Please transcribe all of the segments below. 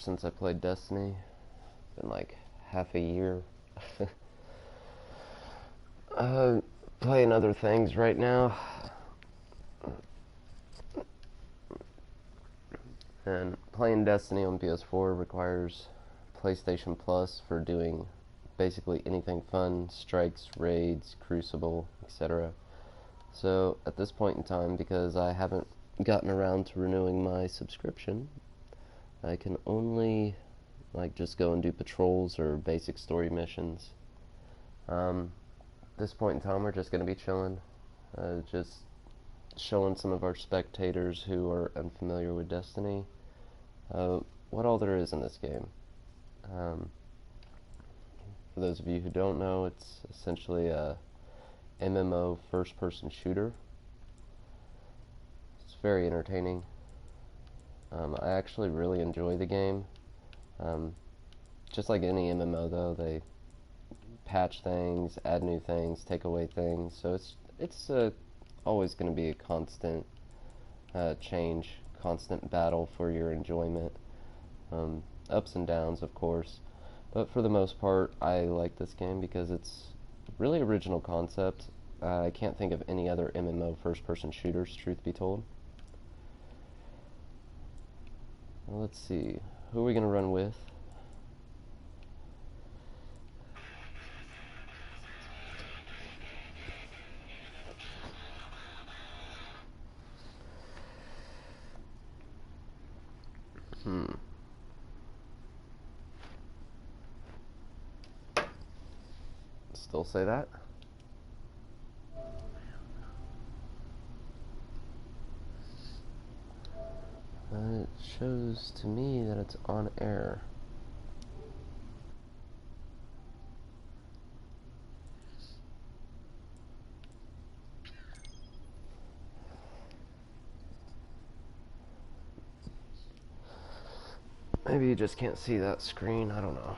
since I played Destiny. Been like half a year. Playing other things right now. And playing Destiny on PS4 requires PlayStation Plus for doing basically anything fun, strikes, raids, Crucible, etc. So at this point in time, because I haven't gotten around to renewing my subscription, I can only just go and do patrols or basic story missions. At this point in time, we're just going to be chilling, just showing some of our spectators who are unfamiliar with Destiny what all there is in this game. For those of you who don't know, it's essentially a MMO first-person shooter. It's very entertaining. I actually really enjoy the game. Just like any MMO, though, they patch things, add new things, take away things. So it's always going to be a constant change, constant battle for your enjoyment. Ups and downs, of course. But for the most part, I like this game because it's really original concept. I can't think of any other MMO first-person shooters, truth be told. Well, let's see. Who are we going to run with? Still say that? It shows to me that it's on air. Maybe you just can't see that screen, I don't know.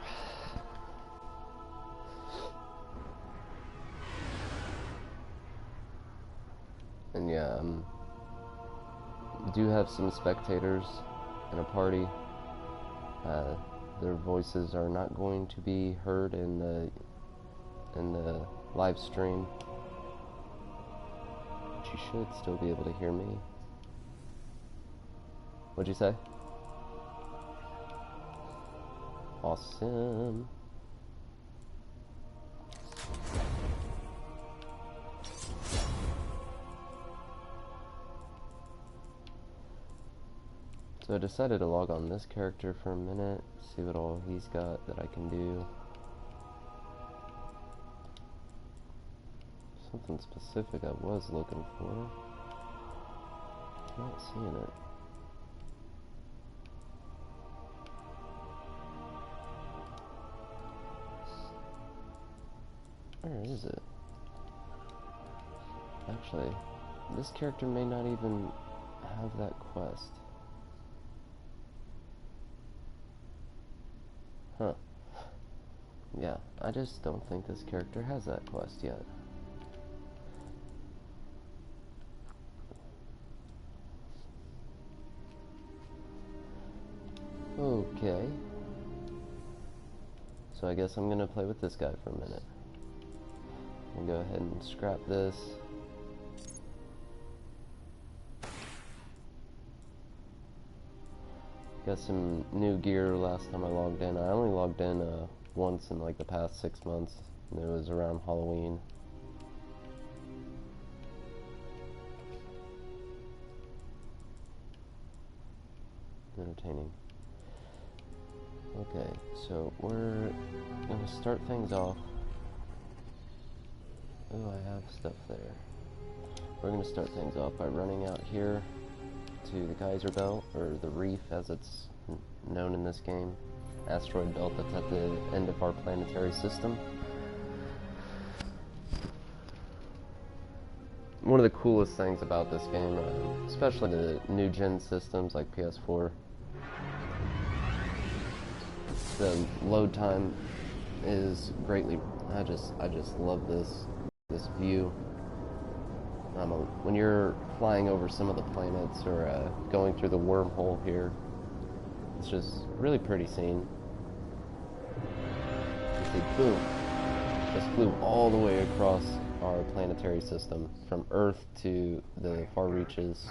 And yeah, do have some spectators in a party. Their voices are not going to be heard in the live stream, but you should still be able to hear me. What'd you say? Awesome. So I decided to log on this character for a minute, see what all he's got that I can do. Something specific I was looking for. Not seeing it. Where is it? Actually, this character may not even have that quest. Huh. Yeah, I just don't think this character has that quest yet. Okay. So I guess I'm gonna play with this guy for a minute. I'll go ahead and scrap this. Got some new gear last time I logged in. I only logged in once in like the past 6 months, and it was around Halloween. Entertaining. Okay, so we're gonna start things off. Oh, I have stuff there. We're gonna start things off by running out here to the Geyser Belt, or the Reef as it's known in this game. Asteroid belt that's at the end of our planetary system. One of the coolest things about this game, especially the new gen systems like PS4, the load time is greatly. I just love this view. When you're flying over some of the planets or going through the wormhole here, It's just really pretty scene. You see, boom, just flew all the way across our planetary system from Earth to the far reaches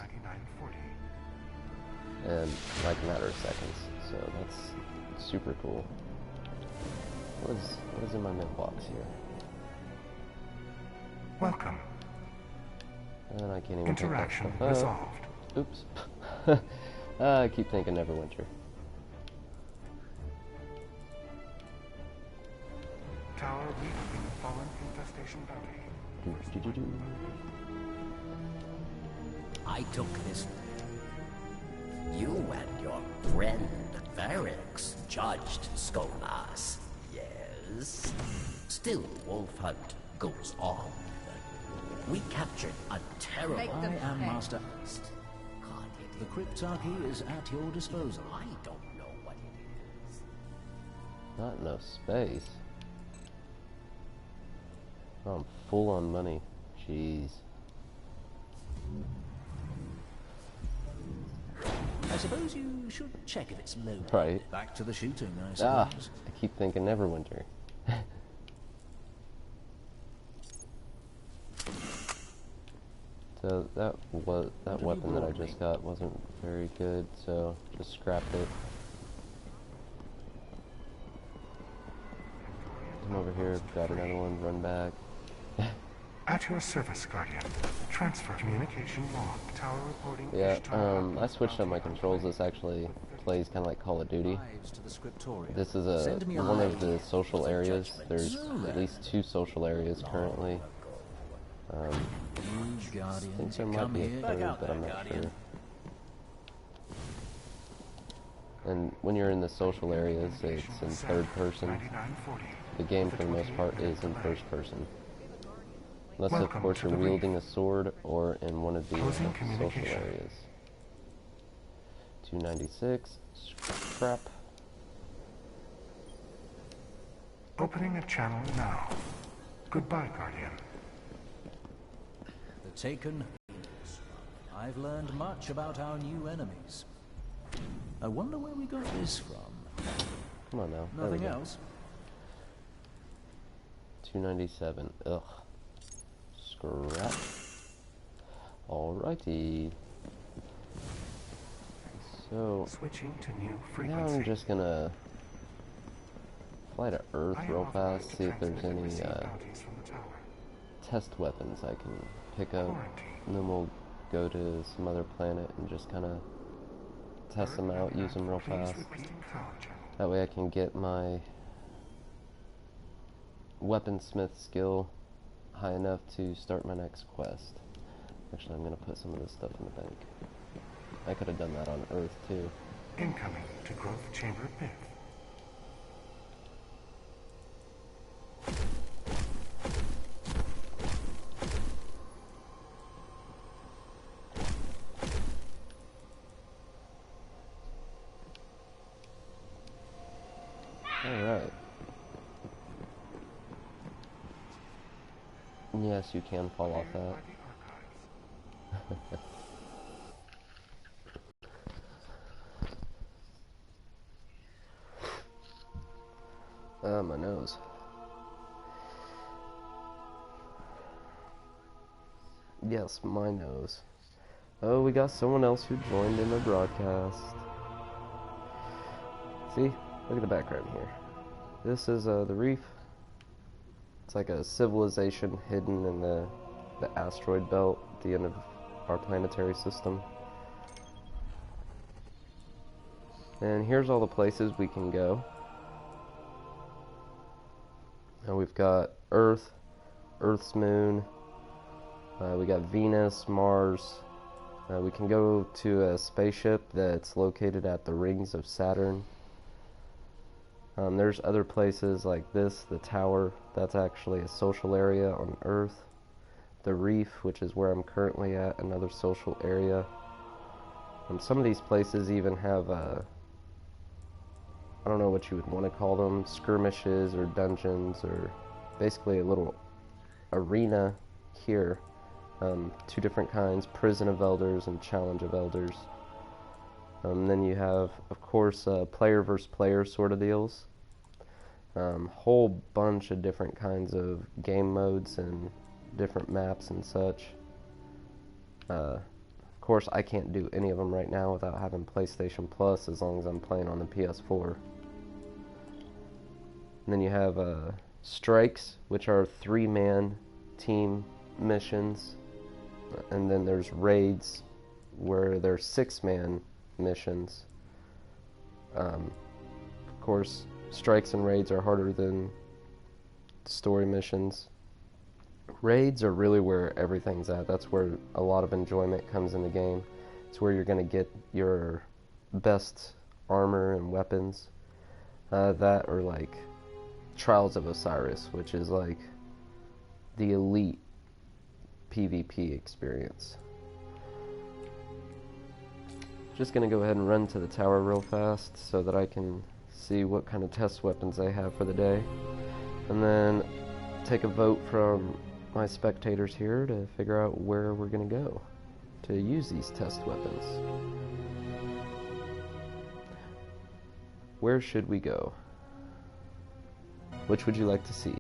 in like a matter of seconds. So that's super cool. What is in my mailbox here? Welcome. And I can't even Interaction pick that stuff up. resolved. Oops. I keep thinking Neverwinter. Tower reading fallen infestation bounty. I took this. You and your friend Varix judged Skolas. Yes. Still, Wolf Hunt goes on. We captured a terrible. I am Master. The cryptarchy is at your disposal. I don't know what it is. Not enough space. Oh, I'm full on money. Jeez. I suppose you should check if it's loaded. Right. Back to the shooting, I Ah, suppose. I keep thinking Neverwinter. So that weapon that I just got wasn't very good, so just scrapped it. Come over here, grab another one, run back. At your service, Guardian. Transfer communication log. Tower reporting. Yeah, I switched up my controls. This actually plays kind of like Call of Duty. This is one of the social areas. There's at least 2 social areas currently. I think there might be a 3rd, but I'm not sure. And when you're in the social areas, it's in 3rd person. The game, for the most part, is in 1st person. Unless, of course, you're wielding a sword or in one of the social areas. 296, scrap. Opening a channel now. Goodbye, Guardian. The Taken. I've learned much about our new enemies. I wonder where we got this from. Come on now. Nothing else? 297. Ugh. Scrap. Alrighty. So Switching to new now frequency. I'm just gonna fly to Earth real fast, see if there's any test weapons I can pick up, and then we'll go to some other planet and just kind of test them out, use them real fast. That way I can get my weaponsmith skill high enough to start my next quest. Actually, I'm gonna put some of this stuff in the bank. I could have done that on Earth too. Incoming to growth chamber myth. Alright. Yes, you can fall off that. My nose. Yes, my nose. Oh, we got someone else who joined in the broadcast. See? Look at the background here. This is the reef. It's like a civilization hidden in the asteroid belt at the end of our planetary system. And here's all the places we can go. Now we've got Earth, Earth's moon, we got Venus, Mars. We can go to a spaceship that's located at the rings of Saturn. There's other places like this, the tower, that's actually a social area on Earth. The reef, which is where I'm currently at, another social area. Some of these places even have, I don't know what you would want to call them, skirmishes or dungeons, or basically a little arena here. 2 different kinds, Prison of Elders and Challenge of Elders. Then you have, of course, player versus player sort of deals. Whole bunch of different kinds of game modes and different maps and such. Of course, I can't do any of them right now without having PlayStation Plus as long as I'm playing on the PS4. And then you have strikes, which are 3-man team missions. And then there's raids, where they're 6-man missions. Of course, strikes and raids are harder than story missions. Raids are really where everything's at. That's where a lot of enjoyment comes in the game. It's where you're going to get your best armor and weapons. That or like Trials of Osiris, which is like the elite PvP experience. Just gonna go ahead and run to the tower real fast so that I can see what kind of test weapons they have for the day, and then take a vote from my spectators here to figure out where we're gonna go to use these test weapons. Where should we go? Which would you like to see?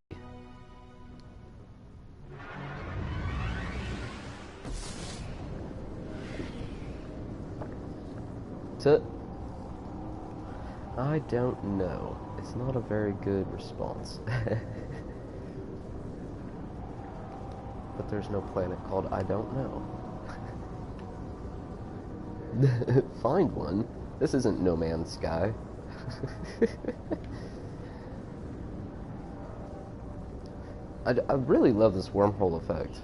I don't know. It's not a very good response. But there's no planet called I don't know. Find one. This isn't No Man's Sky. I really love this wormhole effect.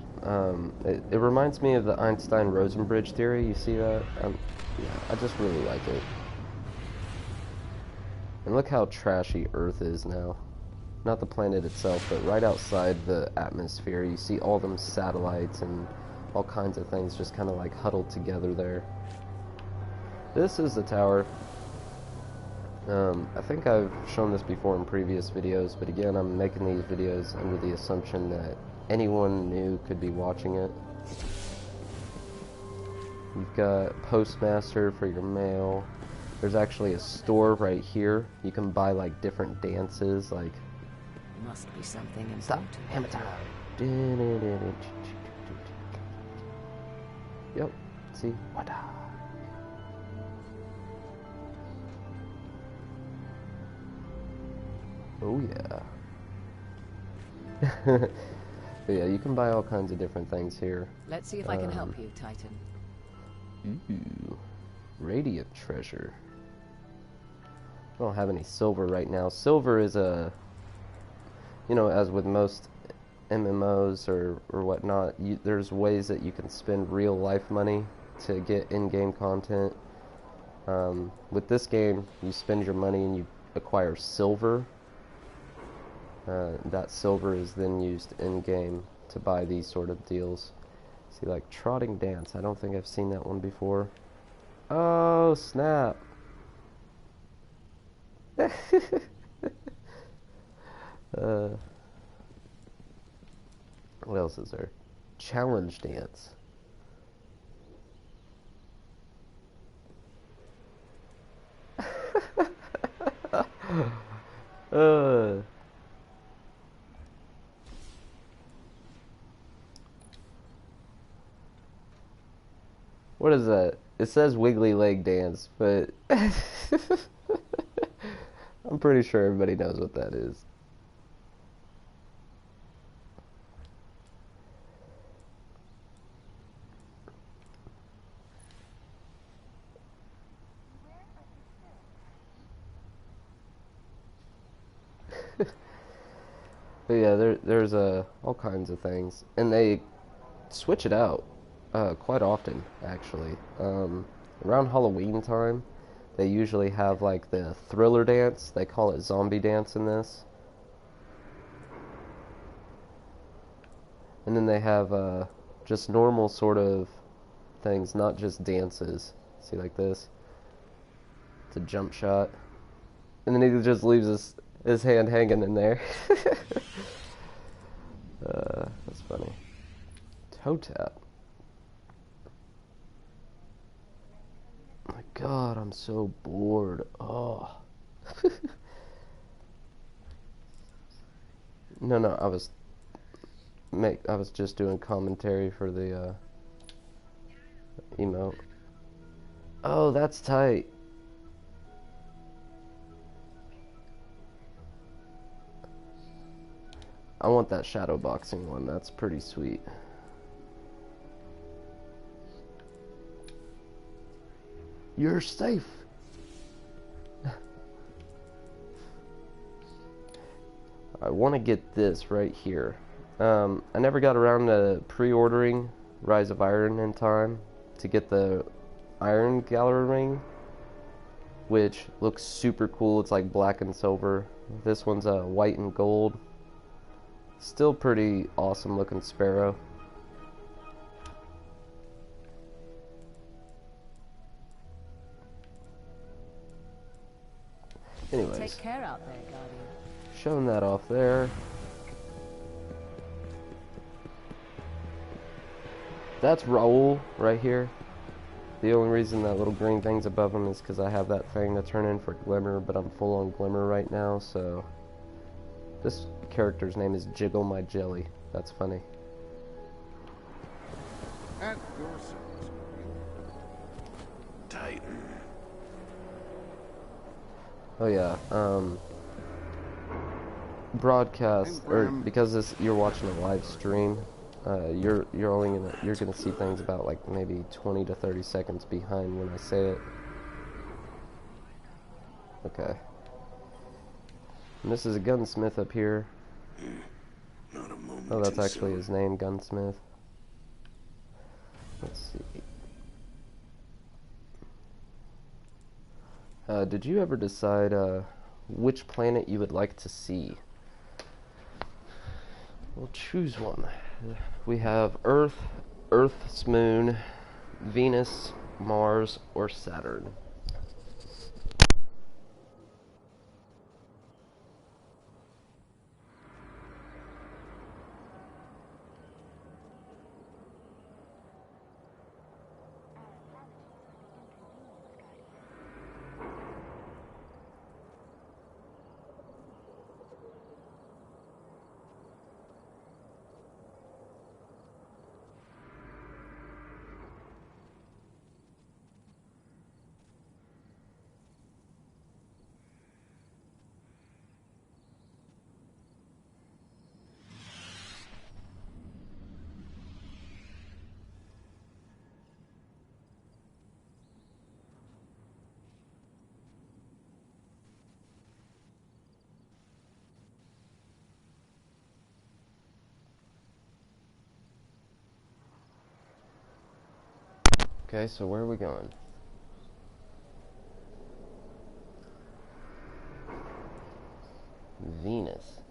It reminds me of the Einstein-Rosen theory. You see that? Yeah, I just really like it. And look how trashy Earth is now. Not the planet itself, but right outside the atmosphere. You see all them satellites and all kinds of things just kind of like huddled together there. This is the tower. I think I've shown this before in previous videos, but again, I'm making these videos under the assumption that anyone new could be watching it. You've got Postmaster for your mail. There's actually a store right here. You can buy like different dances, like must be something important. Hammer time. Yep. See? What? Oh yeah. But yeah, you can buy all kinds of different things here. Let's see if I can help you, Titan. Ooh, radiant treasure. I don't have any silver right now. Silver is a, you know, as with most MMOs or whatnot, there's ways that you can spend real life money to get in-game content. With this game, you spend your money and you acquire silver. That silver is then used in-game to buy these sort of deals. See, like Trotting Dance. I don't think I've seen that one before. Oh, snap. What else is there? Challenge Dance. What is that? It says Wiggly Leg Dance, but I'm pretty sure everybody knows what that is. But yeah, there's all kinds of things, and they switch it out quite often, actually. Around Halloween time, they usually have like the thriller dance. They call it zombie dance in this. And then they have just normal sort of things, not just dances. See, like this. It's a jump shot. And then he just leaves his hand hanging in there. That's funny. Toe tap. My God, I'm so bored. Oh. No, I was just doing commentary for the emote. Oh, that's tight. I want that shadow boxing one. That's pretty sweet. You're safe. I want to get this right here. I never got around to pre-ordering Rise of Iron in time to get the Iron Gallery ring, which looks super cool. It's like black and silver. This one's white and gold. Still pretty awesome looking sparrow. Anyways, Take care out there, Guardian. showing that off there. That's Raul right here. The only reason that little green thing's above him is because I have that thing to turn in for Glimmer, but I'm full on Glimmer right now, so... This character's name is Jiggle My Jelly. That's funny. At your service. Titan. Oh yeah, broadcast, or because you're watching a live stream, you're gonna see things about like maybe 20 to 30 seconds behind when I say it. Okay. And this is a gunsmith up here. Oh, that's actually his name, Gunsmith. Let's see. Did you ever decide which planet you would like to see? Well, choose one. We have Earth, Earth's moon, Venus, Mars, or Saturn. Okay, so where are we going? Venus.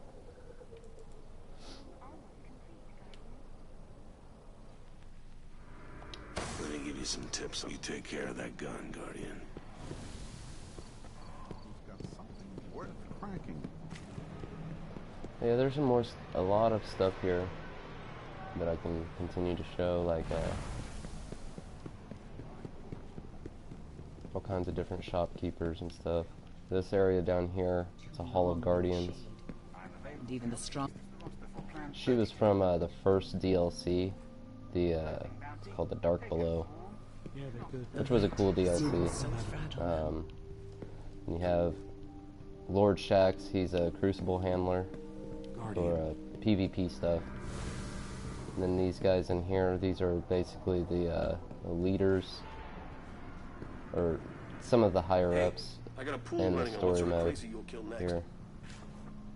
Let me give you some tips so you take care of that gun, Guardian. We've got something worth cracking. Yeah, there's a lot of stuff here that I can continue to show, like all kinds of different shopkeepers and stuff. This area down here, it's a Hall of Guardians. And even the strong. She was from the first DLC, it's called The Dark Below, which was a cool DLC. And you have Lord Shax, he's a Crucible handler for PvP stuff. And then these guys in here, these are basically the leaders, or some of the higher-ups in the story mode here.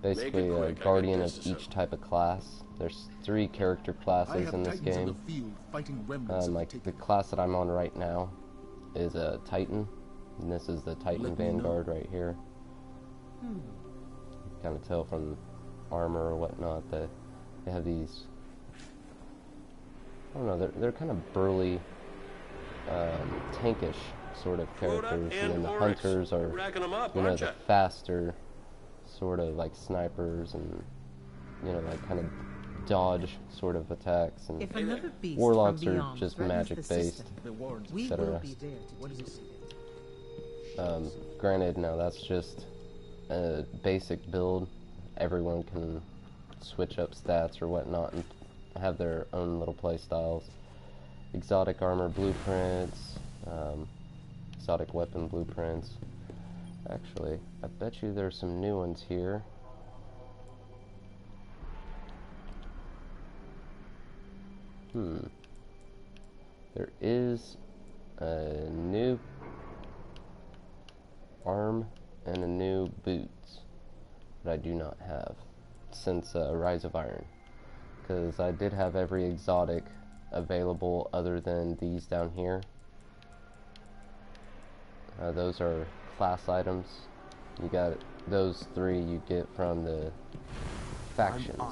Basically a guardian of each type of class. There's 3 character classes in this game. Like the class that I'm on right now is a Titan, and this is the Titan Vanguard right here. Kind of tell from armor or whatnot that they have these, I don't know, they're kind of burly, tankish sort of characters, and then the hunters are, you know, the faster sort of like snipers and, you know, like kind of dodge sort of attacks, and If another beast warlocks from are beyond just threatens magic the based, system, we etc. will be there to Granted, now that's just a basic build. Everyone can switch up stats or whatnot and have their own little play styles. Exotic armor blueprints, exotic weapon blueprints. Actually, I bet you there's some new ones here. There is a new arm and a new boots that I do not have since Rise of Iron, because I did have every exotic available other than these down here. Those are class items. You got those 3 you get from the factions.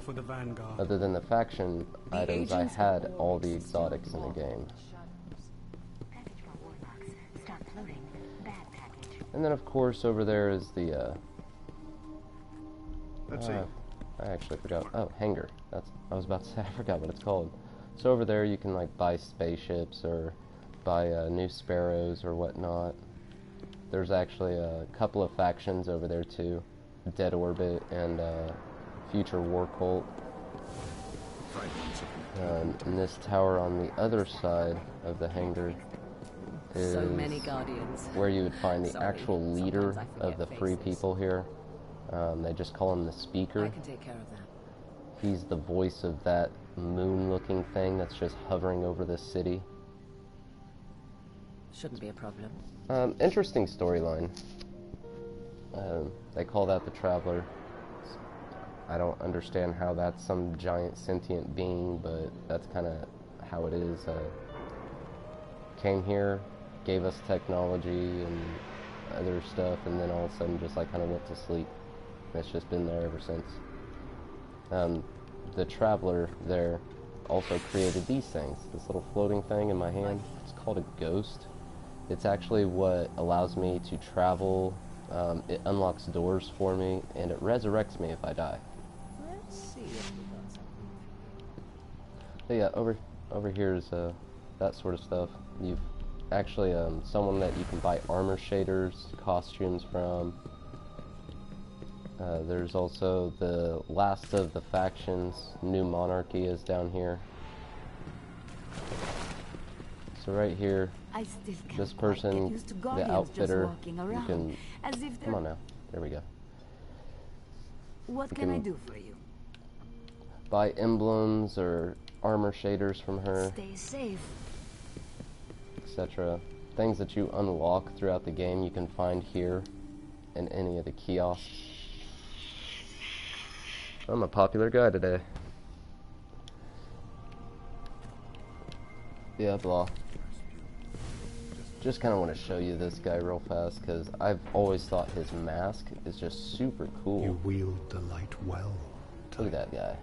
For the Vanguard. Other than the faction items, I had all the exotics in the game. And then of course over there is the Let's see. I actually forgot. Oh, hangar. I was about to say, I forgot what it's called. So over there you can like buy spaceships or buy new sparrows or whatnot. There's actually a couple of factions over there too. Dead Orbit and Future War Cult. And this tower on the other side of the hangar is So many guardians. where you would find the Sorry, actual leader sometimes I forget of the free faces. people here. They just call him the Speaker. I can take care of that. He's the voice of that moon-looking thing that's just hovering over this city. Shouldn't be a problem. Interesting storyline. They call that the Traveler. I don't understand how that's some giant sentient being, but that's kind of how it is. Came here, gave us technology and other stuff, and then all of a sudden just like kind of went to sleep. And it's just been there ever since. The Traveler there also created these things. This little floating thing in my hand. It's called a ghost. It's actually what allows me to travel. It unlocks doors for me, and it resurrects me if I die. Let's see if we got something. So yeah, over here is that sort of stuff. You've actually someone that you can buy armor shaders, costumes from. There's also the last of the factions. New Monarchy is down here. So right here, I still can't this quite get person, used to the guardians outfitter, just walking you around, can, as if come on now, there we go. What You can I can- do for you? Buy emblems or armor shaders from her, Stay safe. etc. Things that you unlock throughout the game you can find here in any of the kiosks. I'm a popular guy today. Yeah, blah. Just kind of want to show you this guy real fast because I've always thought his mask is just super cool. You wield the light well. Look at that guy.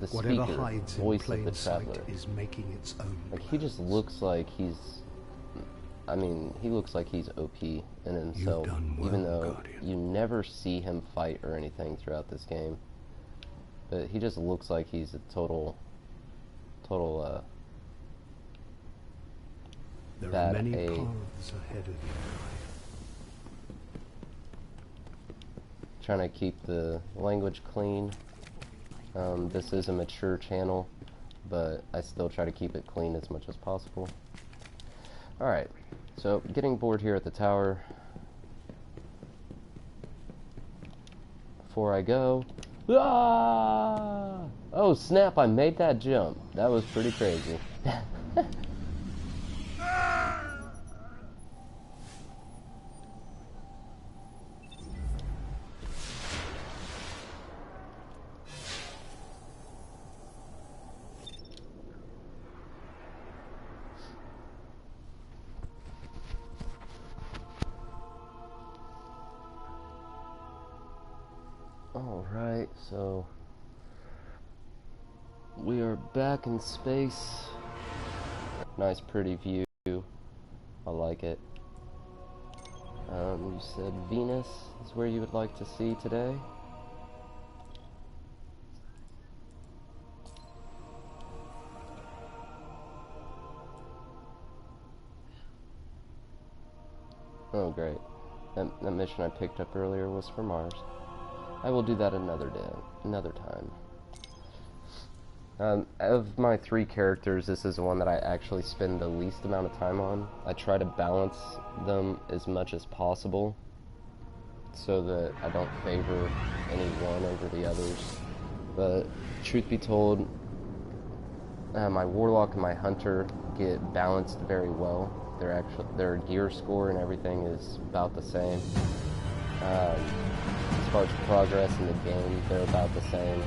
The Whatever speaker, hides in voice of plain the sight Traveler. is making its own Like, he just plans. looks like he's... I mean, he looks like he's OP in himself. done well, even though Guardian. you never see him fight or anything throughout this game. But he just looks like he's a total There are bad many A. paths ahead of you. trying to keep the language clean. This is a mature channel, but I still try to keep it clean as much as possible. Alright, so getting bored here at the tower. Before I go... Ah! Oh snap, I made that jump. That was pretty crazy. Alright, so we are back in space. Nice pretty view. I like it. You said Venus is where you would like to see today? great. That mission I picked up earlier was for Mars. I will do that another day, another time. Of my 3 characters, this is the one that I actually spend the least amount of time on. I try to balance them as much as possible so that I don't favor any one over the others. But truth be told, my Warlock and my Hunter get balanced very well. Their gear score and everything is about the same. As far as progress in the game, they're about the same.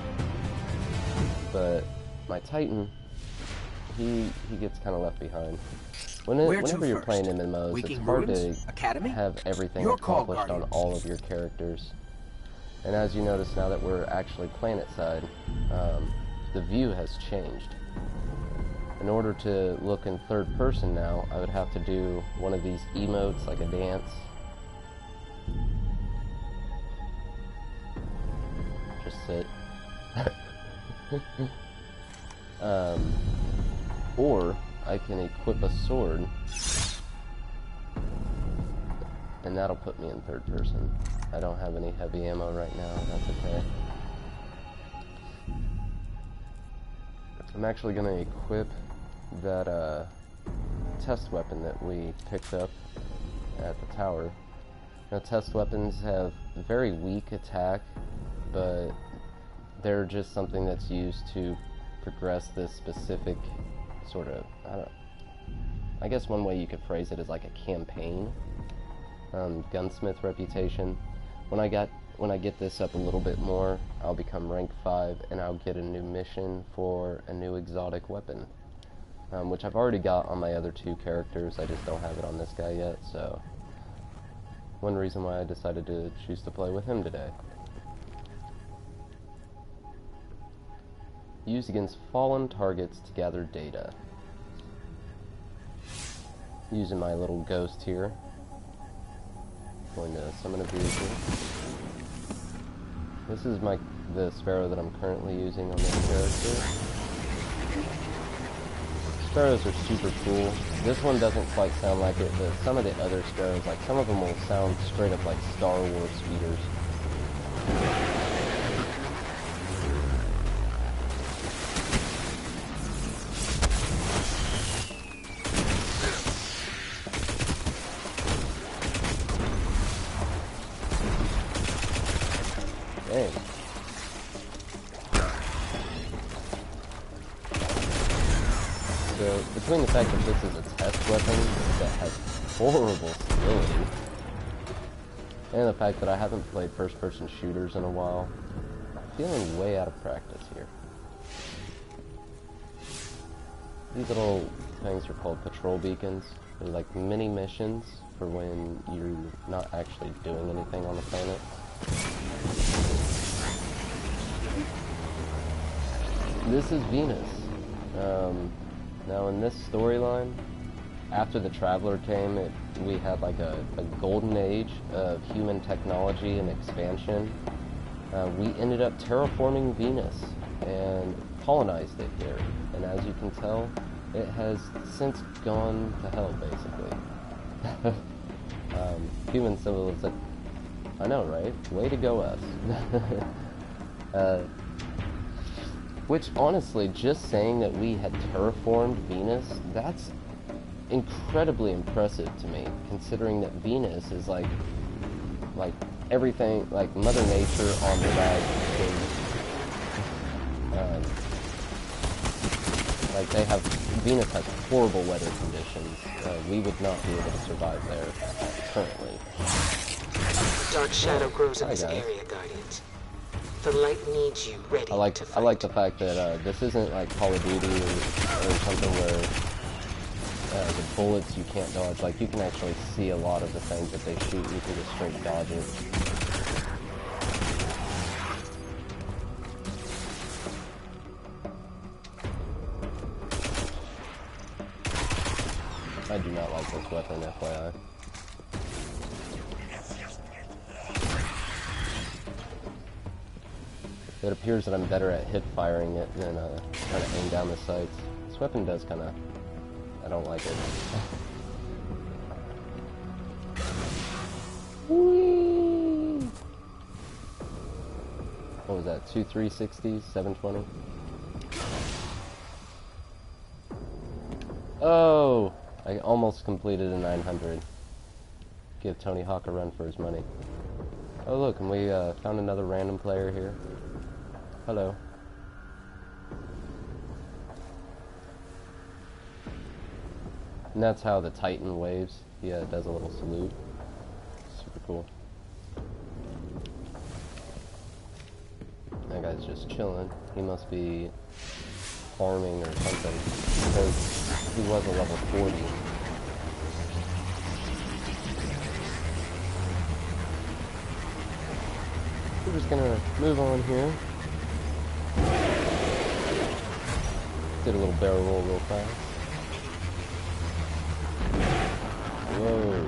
But my Titan, he gets kind of left behind. Whenever you're playing MMOs, it's hard to have everything accomplished on all of your characters. And as you notice now that we're actually planet side, the view has changed. In order to look in third person now, I would have to do one of these emotes, like a dance. Just sit. Or I can equip a sword, and that'll put me in third person. I don't have any heavy ammo right now, that's okay. I'm actually going to equip that test weapon that we picked up at the tower. Now, test weapons have very weak attack, but they're just something that's used to progress this specific sort of, I guess one way you could phrase it is like a campaign, gunsmith reputation. When I get this up a little bit more, I'll become rank 5 and I'll get a new mission for a new exotic weapon, which I've already got on my other 2 characters. I just don't have it on this guy yet, so one reason why I decided to choose to play with him today. Used against fallen targets to gather data. Using my little ghost here. Going to summon a vehicle. This is the sparrow that I'm currently using on this character. Sparrows are super cool. This one doesn't quite sound like it, but some of the other sparrows, like some of them will sound straight up like Star Wars speeders. Dang. So, between the fact that this is a test weapon that has horrible stability, and the fact that I haven't played first-person shooters in a while, I'm feeling way out of practice here. These little things are called patrol beacons. They're like mini missions for when you're not actually doing anything on the planet. This is Venus. Now in this storyline, after the Traveler came, we had like a golden age of human technology and expansion. We ended up terraforming Venus and colonized it here. And as you can tell, it has since gone to hell, basically. Human civilization. I know, right? Way to go, us. Which, honestly, just saying that we had terraformed Venus, that's incredibly impressive to me, considering that Venus is like everything, like Mother Nature on the rag. Like Venus has horrible weather conditions. We would not be able to survive there currently. Dark shadow grows in this area, Guardians. The light needs you ready to fight. I like the fact that this isn't like Call of Duty or something where the bullets you can't dodge. Like, you can actually see a lot of the things that they shoot. You can just straight dodge it. I do not like this weapon, FYI. It appears that I'm better at hip firing it than trying to aim down the sights. This weapon does kind of... I don't like it. What was that? 2 360s, 720. Oh! I almost completed a 900. Give Tony Hawk a run for his money. Oh look, and we found another random player here. Hello. And that's how the Titan waves. He does a little salute. Super cool. That guy's just chilling. He must be farming or something, because he was a level 40. We're just gonna move on here. Did a little barrel roll real fast. Whoa.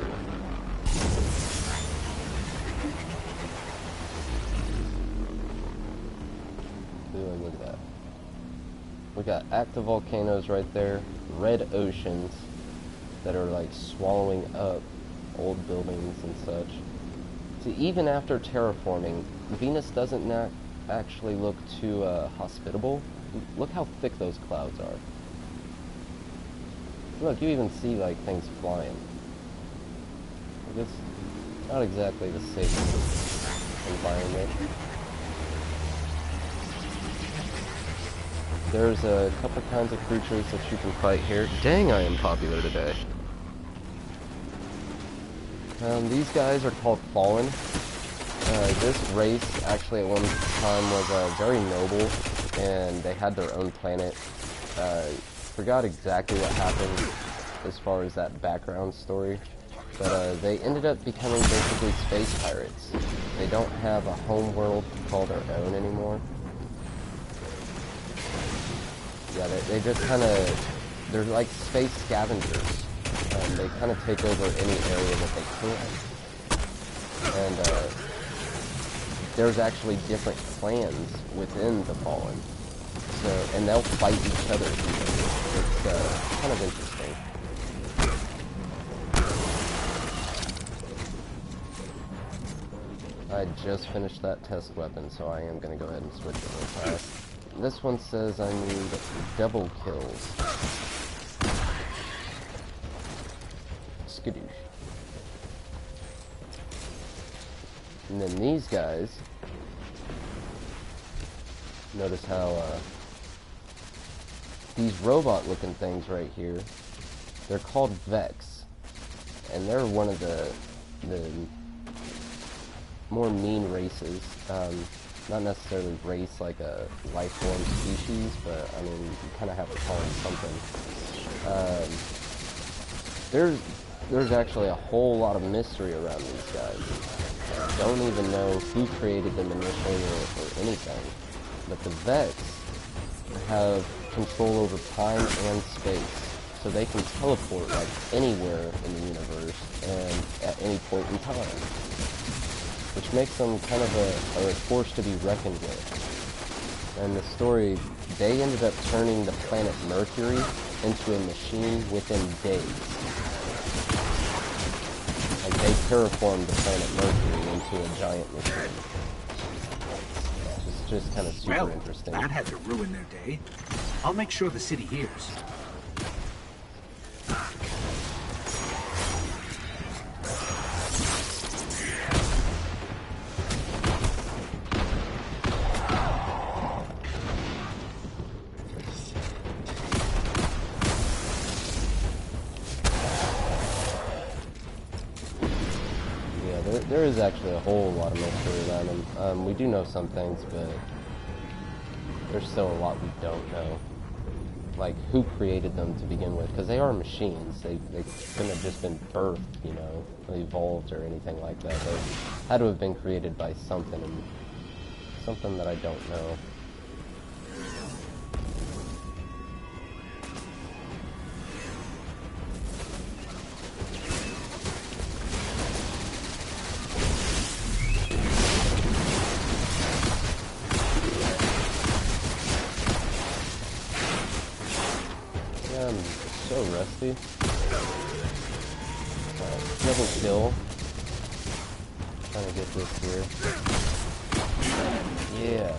Ooh, look at that. We got active volcanoes right there, red oceans that are like swallowing up old buildings and such. So even after terraforming, Venus doesn't actually look too hospitable. Look how thick those clouds are. Look, you even see like things flying. It's not exactly the safest environment. There's a couple kinds of creatures that you can fight here. Dang, I am popular today. These guys are called Fallen. This race actually at one time was very noble, and they had their own planet. Forgot exactly what happened as far as that background story, but they ended up becoming basically space pirates. They don't have a home world to call their own anymore. Yeah, they just kind of, they're like space scavengers. They kind of take over any area that they can. And there's actually different clans within the Fallen. So, and they'll fight each other. It's kind of interesting. I just finished that test weapon, so I am going to go ahead and switch it real fast. This one says I need double kills. Skadoosh. And then these guys, notice how these robot looking things right here, they're called Vex, and they're one of the more mean races. Not necessarily race like a life form species, but I mean, you kind of have to call them something. There's actually a whole lot of mystery around these guys. Don't even know who created them initially or anything. But the Vex have control over time and space, so they can teleport like anywhere in the universe and at any point in time, which makes them kind of a force to be reckoned with. And the story, they ended up turning the planet Mercury into a machine within days. Like, they terraformed the planet Mercury into a giant machine. It's just kind of super interesting. That had to ruin their day. I'll make sure the city hears. There is actually a whole lot of mystery around them. We do know some things, but there's still a lot we don't know. Like, who created them to begin with? Because they are machines. They couldn't have just been birthed, you know, evolved or anything like that. They had to have been created by something, and something that I don't know. So rusty. Double kill. Trying to get this here. Yeah.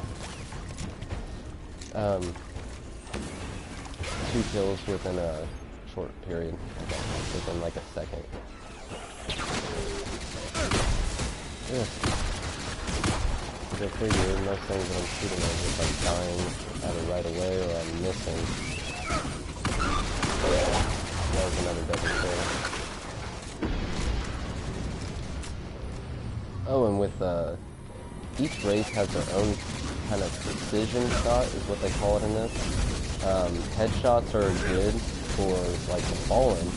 2 kills within a short period. Within like a second. Yeah. They're pretty weird. Most things that I'm shooting at is like dying either right away or I'm missing. That was another double kill. Oh, and with each race has their own kind of precision shot, is what they call it in this. Headshots are good for like the Fallen,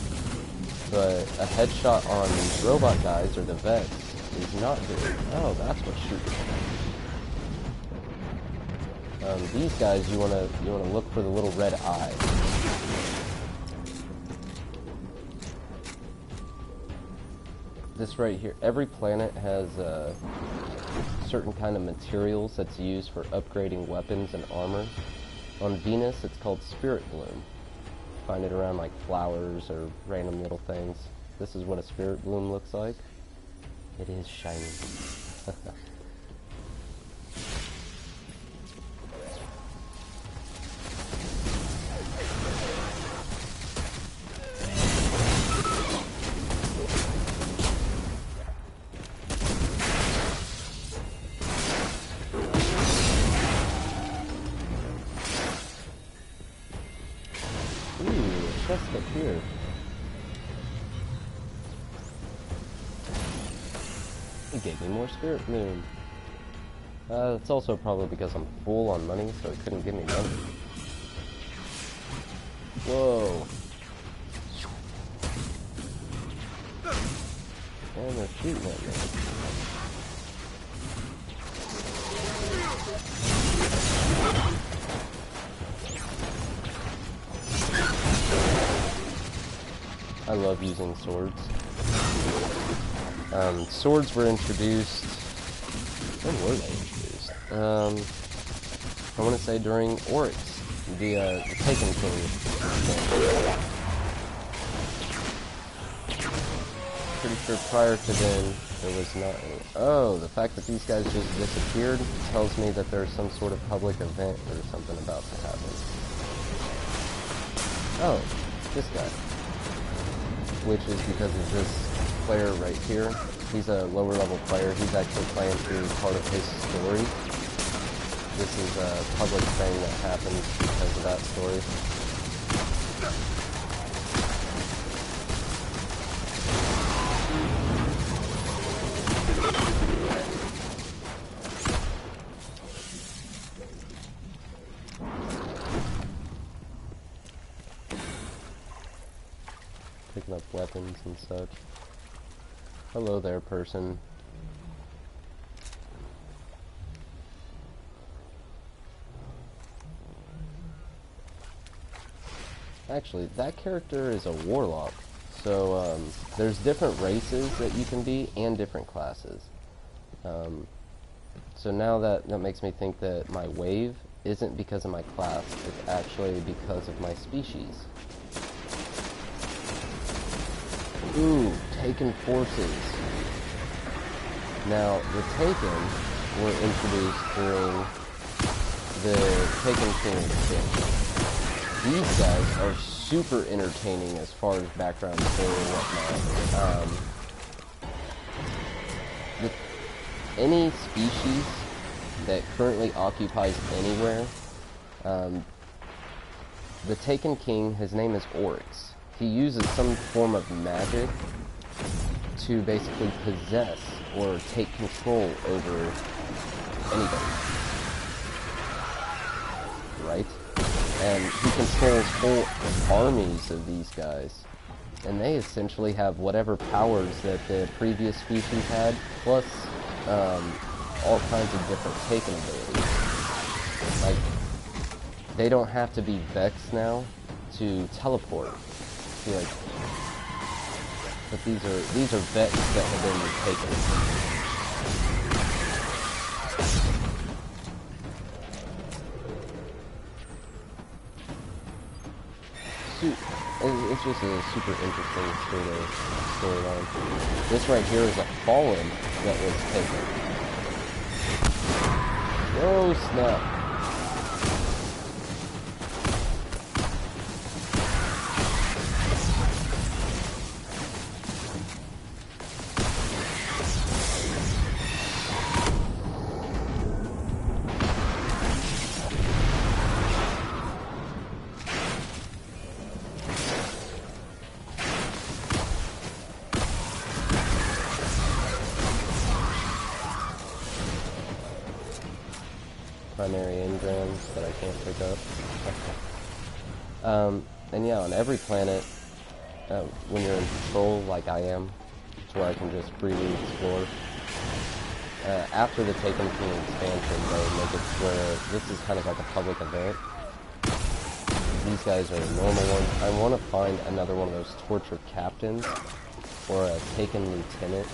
but a headshot on these robot guys or the vets is not good. Oh, that's what's shooting. These guys, you wanna look for the little red eye. This right here, every planet has certain kind of materials that's used for upgrading weapons and armor. On Venus, it's called Spirit Bloom. Find it around like flowers or random little things. This is what a Spirit Bloom looks like. It is shiny. Chest up here. It gave me more Spirit Bloom. It's also probably because I'm full on money, so it couldn't give me money. Whoa. And they're shooting at me. I love using swords. Swords were introduced... When were they introduced? I want to say during Oryx, the Taken King. Pretty sure prior to then, there was not any. Oh, the fact that these guys just disappeared tells me that there's some sort of public event or something about to happen. Oh, this guy. Which is because of this player right here. He's a lower level player. He's actually playing through part of his story. This is a public thing that happens because of that story. Picking up weapons and such. Hello there, person. Actually, that character is a warlock. So, there's different races that you can be and different classes. So now that makes me think that my wave isn't because of my class, it's actually because of my species. Ooh, Taken forces. Now, the Taken were introduced during the Taken King expansion. These guys are super entertaining as far as background story and whatnot. Any species that currently occupies anywhere, the Taken King, his name is Oryx. He uses some form of magic to basically possess or take control over anybody. Right? And he controls whole armies of these guys. And they essentially have whatever powers that the previous species had, plus all kinds of different Taken abilities. Like, they don't have to be Vex now to teleport. Like, but these are Vex that have been taken. It's just a super interesting storyline. This right here is a Fallen that was taken. Oh, snap. Primary engrams that I can't pick up. And yeah, on every planet, when you're in patrol like I am, to where I can just freely explore, after the Taken King expansion, they make it where this is kind of like a public event. These guys are the normal ones. I want to find another one of those tortured captains, or a Taken lieutenant.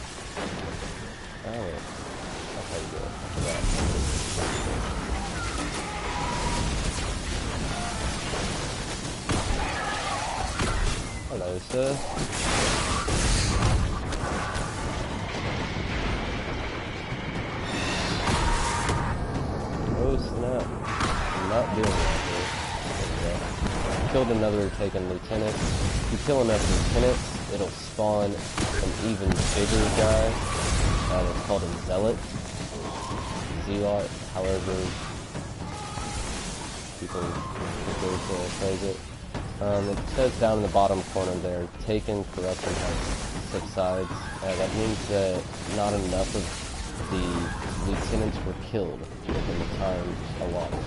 Oh, that's how you do it. I forgot. Hello, sir. Oh, snap. I'm not doing that here. Killed another Taken lieutenant. If you kill enough lieutenants, it'll spawn an even bigger guy. It's called a zealot. Zealot, however people phrase it. It says down in the bottom corner there, Taken corruption has subsides. That means that not enough of the lieutenants were killed within the time allotted.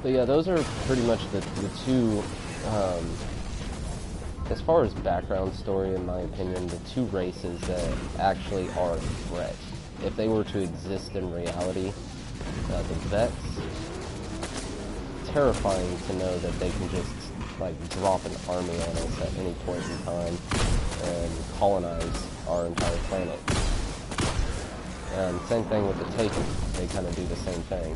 But yeah, those are pretty much the two, as far as background story, in my opinion, the two races that actually are a threat. If they were to exist in reality, the Vets, terrifying to know that they can just like drop an army on us at any point in time and colonize our entire planet. And same thing with the Taken, they kind of do the same thing.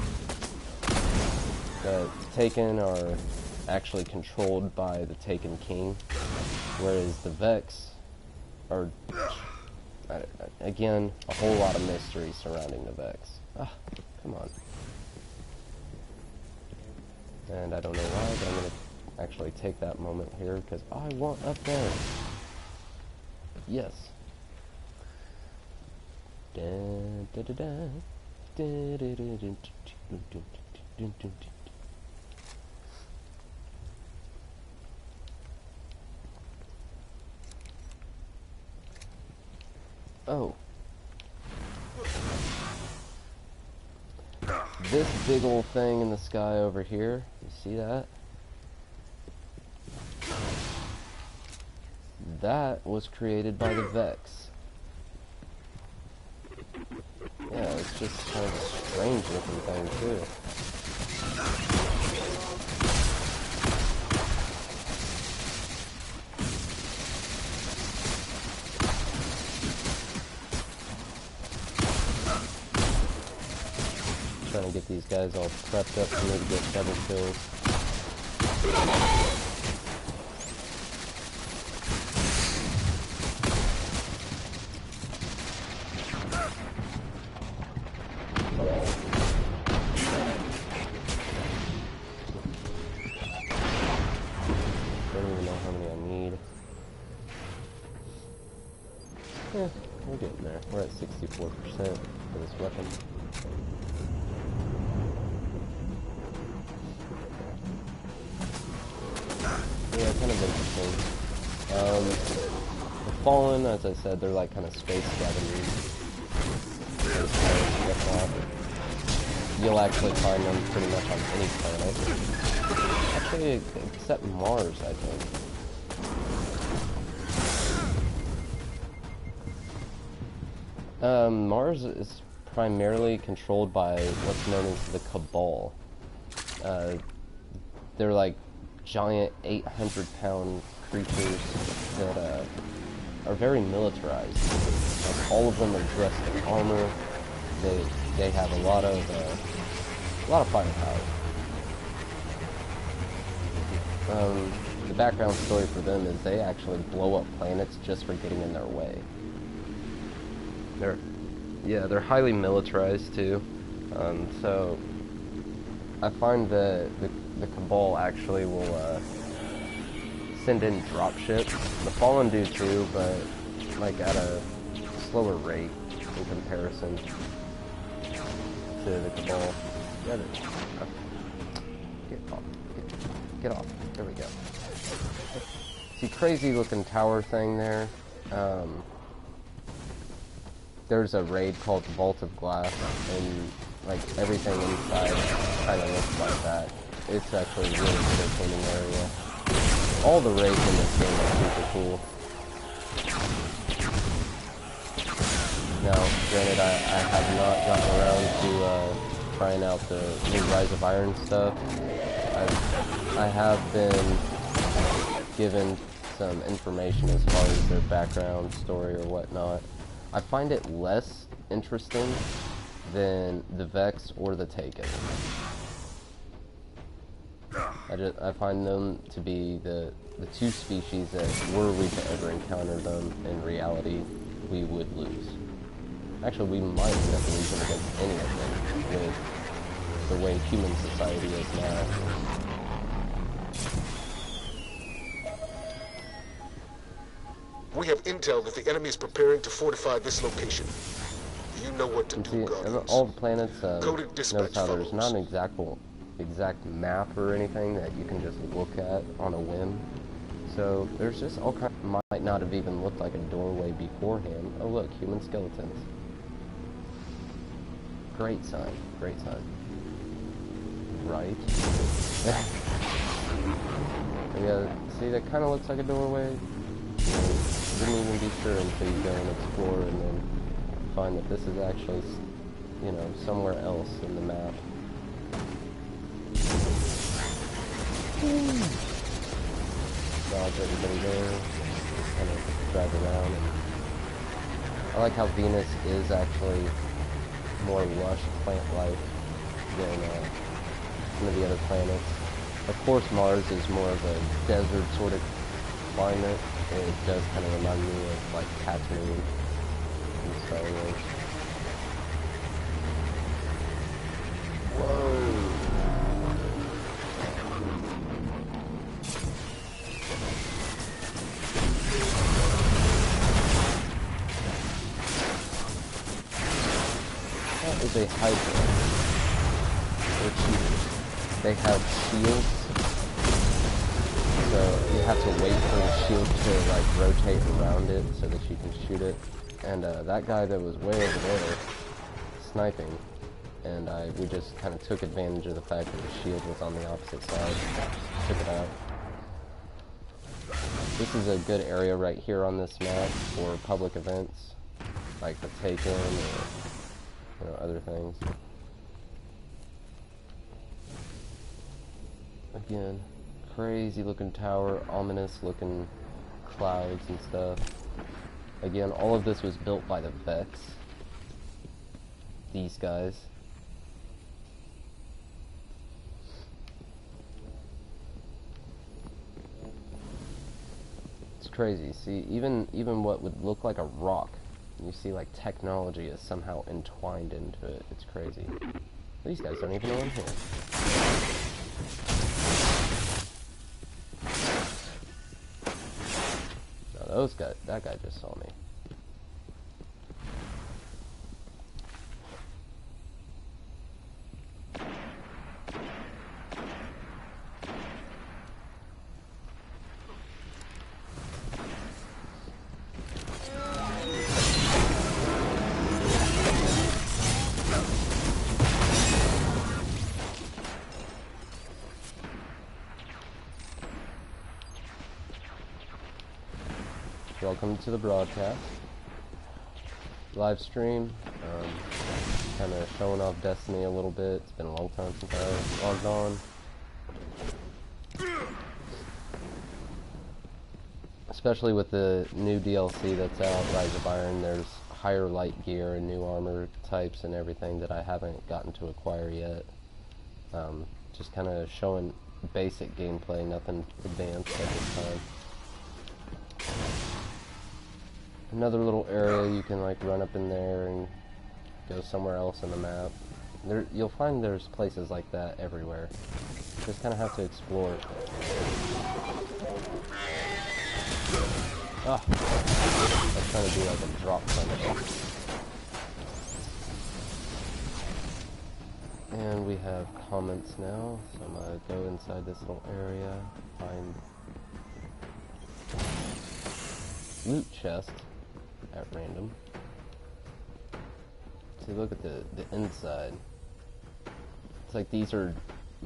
The Taken are actually controlled by the Taken King, whereas the Vex are, again, a whole lot of mystery surrounding the Vex. Ah, come on. And I don't know why, but I'm going to actually take that moment here, because I want up there. Yes. Dun, dun, dun, dun. Dun, dun, dun, dun, dun, dun, dun, dun. Oh. This big old thing in the sky over here, you see that? That was created by the Vex. Yeah, it's just kind of a strange looking thing too. Trying to get these guys all prepped up for me to get double kills. Don't even know how many I need. Yeah, we're getting there. We're at 64% for this weapon. Yeah, kind of interesting. The Fallen, as I said, they're like kind of space scavengers. You'll actually find them pretty much on any planet. Actually, except Mars, I think. Mars is primarily controlled by what's known as the Cabal. They're like giant 800-pound creatures that are very militarized. Like, all of them are dressed in armor. They have a lot of firepower. The background story for them is they actually blow up planets just for getting in their way. Yeah, they're highly militarized too. So I find the Cabal actually will send in dropships. The Fallen do too, but like at a slower rate in comparison to the Cabal. Get off. There we go. See, crazy looking tower thing there. There's a raid called Vault of Glass, and like everything inside kind of looks like that. It's actually a really entertaining area. All the raids in this game are super cool. Now, granted, I have not gotten around to trying out the new Rise of Iron stuff. I have been given some information as far as their background story or whatnot. I find it less interesting than the Vex or the Taken. I find them to be the two species that were we to ever encounter them in reality, we would lose. Actually, we might end up losing against any of them with the way human society is now. We have intel that the enemy is preparing to fortify this location. You know what to do, Guardians. All the planets, Notice how there's not an exact map or anything that you can just look at on a whim. So there's just all kinds. Might not have even looked like a doorway beforehand. Oh look, human skeletons. Great sign. Great sign. Right. Yeah. See, that kind of looks like a doorway. You wouldn't even be sure until you go and explore and then find that this is actually, you know, somewhere else in the map. Dodge everybody there, just kind of drive around. And I like how Venus is actually more lush plant life than some of the other planets. Of course, Mars is more of a desert sort of climate. It does kind of remind me of like Tatooine in Star Wars. Whoa! That is a Hydra. They're cheaters. They have shields. So you have to wait for the shield to like rotate around it so that you can shoot it. And that guy that was way over there sniping, and we just kind of took advantage of the fact that the shield was on the opposite side. Took it out. This is a good area right here on this map for public events, like the Taken or other things. Again. Crazy looking tower, ominous looking clouds and stuff. Again, all of this was built by the Vex. These guys. It's crazy. See, even what would look like a rock, you see like technology is somehow entwined into it. It's crazy. These guys don't even know I'm here. That guy just saw me. Welcome to the broadcast. Live stream. Kind of showing off Destiny a little bit. It's been a long time since I logged on. Especially with the new DLC that's out, Rise of Iron, there's higher light gear and new armor types and everything that I haven't gotten to acquire yet. Just kind of showing basic gameplay, nothing advanced at this time. Another little area you can like run up in there and go somewhere else in the map. You'll find there's places like that everywhere. Just kind of have to explore. Ah, I was trying to do like a drop punch. And we have comments now, so I'm gonna go inside this little area, find loot chest at random. See, look at the inside. It's like these are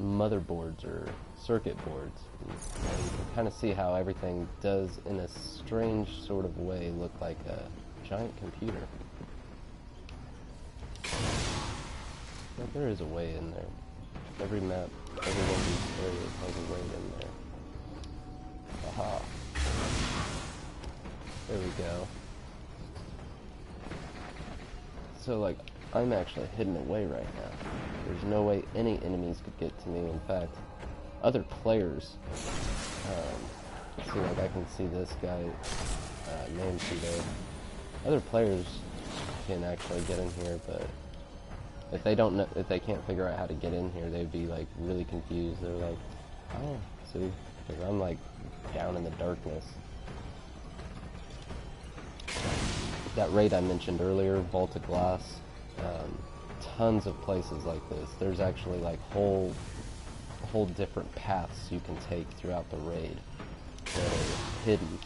motherboards or circuit boards. And you can kind of see how everything does, in a strange sort of way, look like a giant computer. But there is a way in there. Every map, every one of these areas has a way in there. Aha. There we go. So, like, I'm actually hidden away right now. There's no way any enemies could get to me. In fact, other players, see, like, I can see this guy, named there. Other players can actually get in here, but if they don't know, if they can't figure out how to get in here, they'd be, like, really confused. They're like, oh, see, because I'm, like, down in the darkness. That raid I mentioned earlier, Vault of Glass, tons of places like this. There's actually, like, whole different paths you can take throughout the raid that are hidden.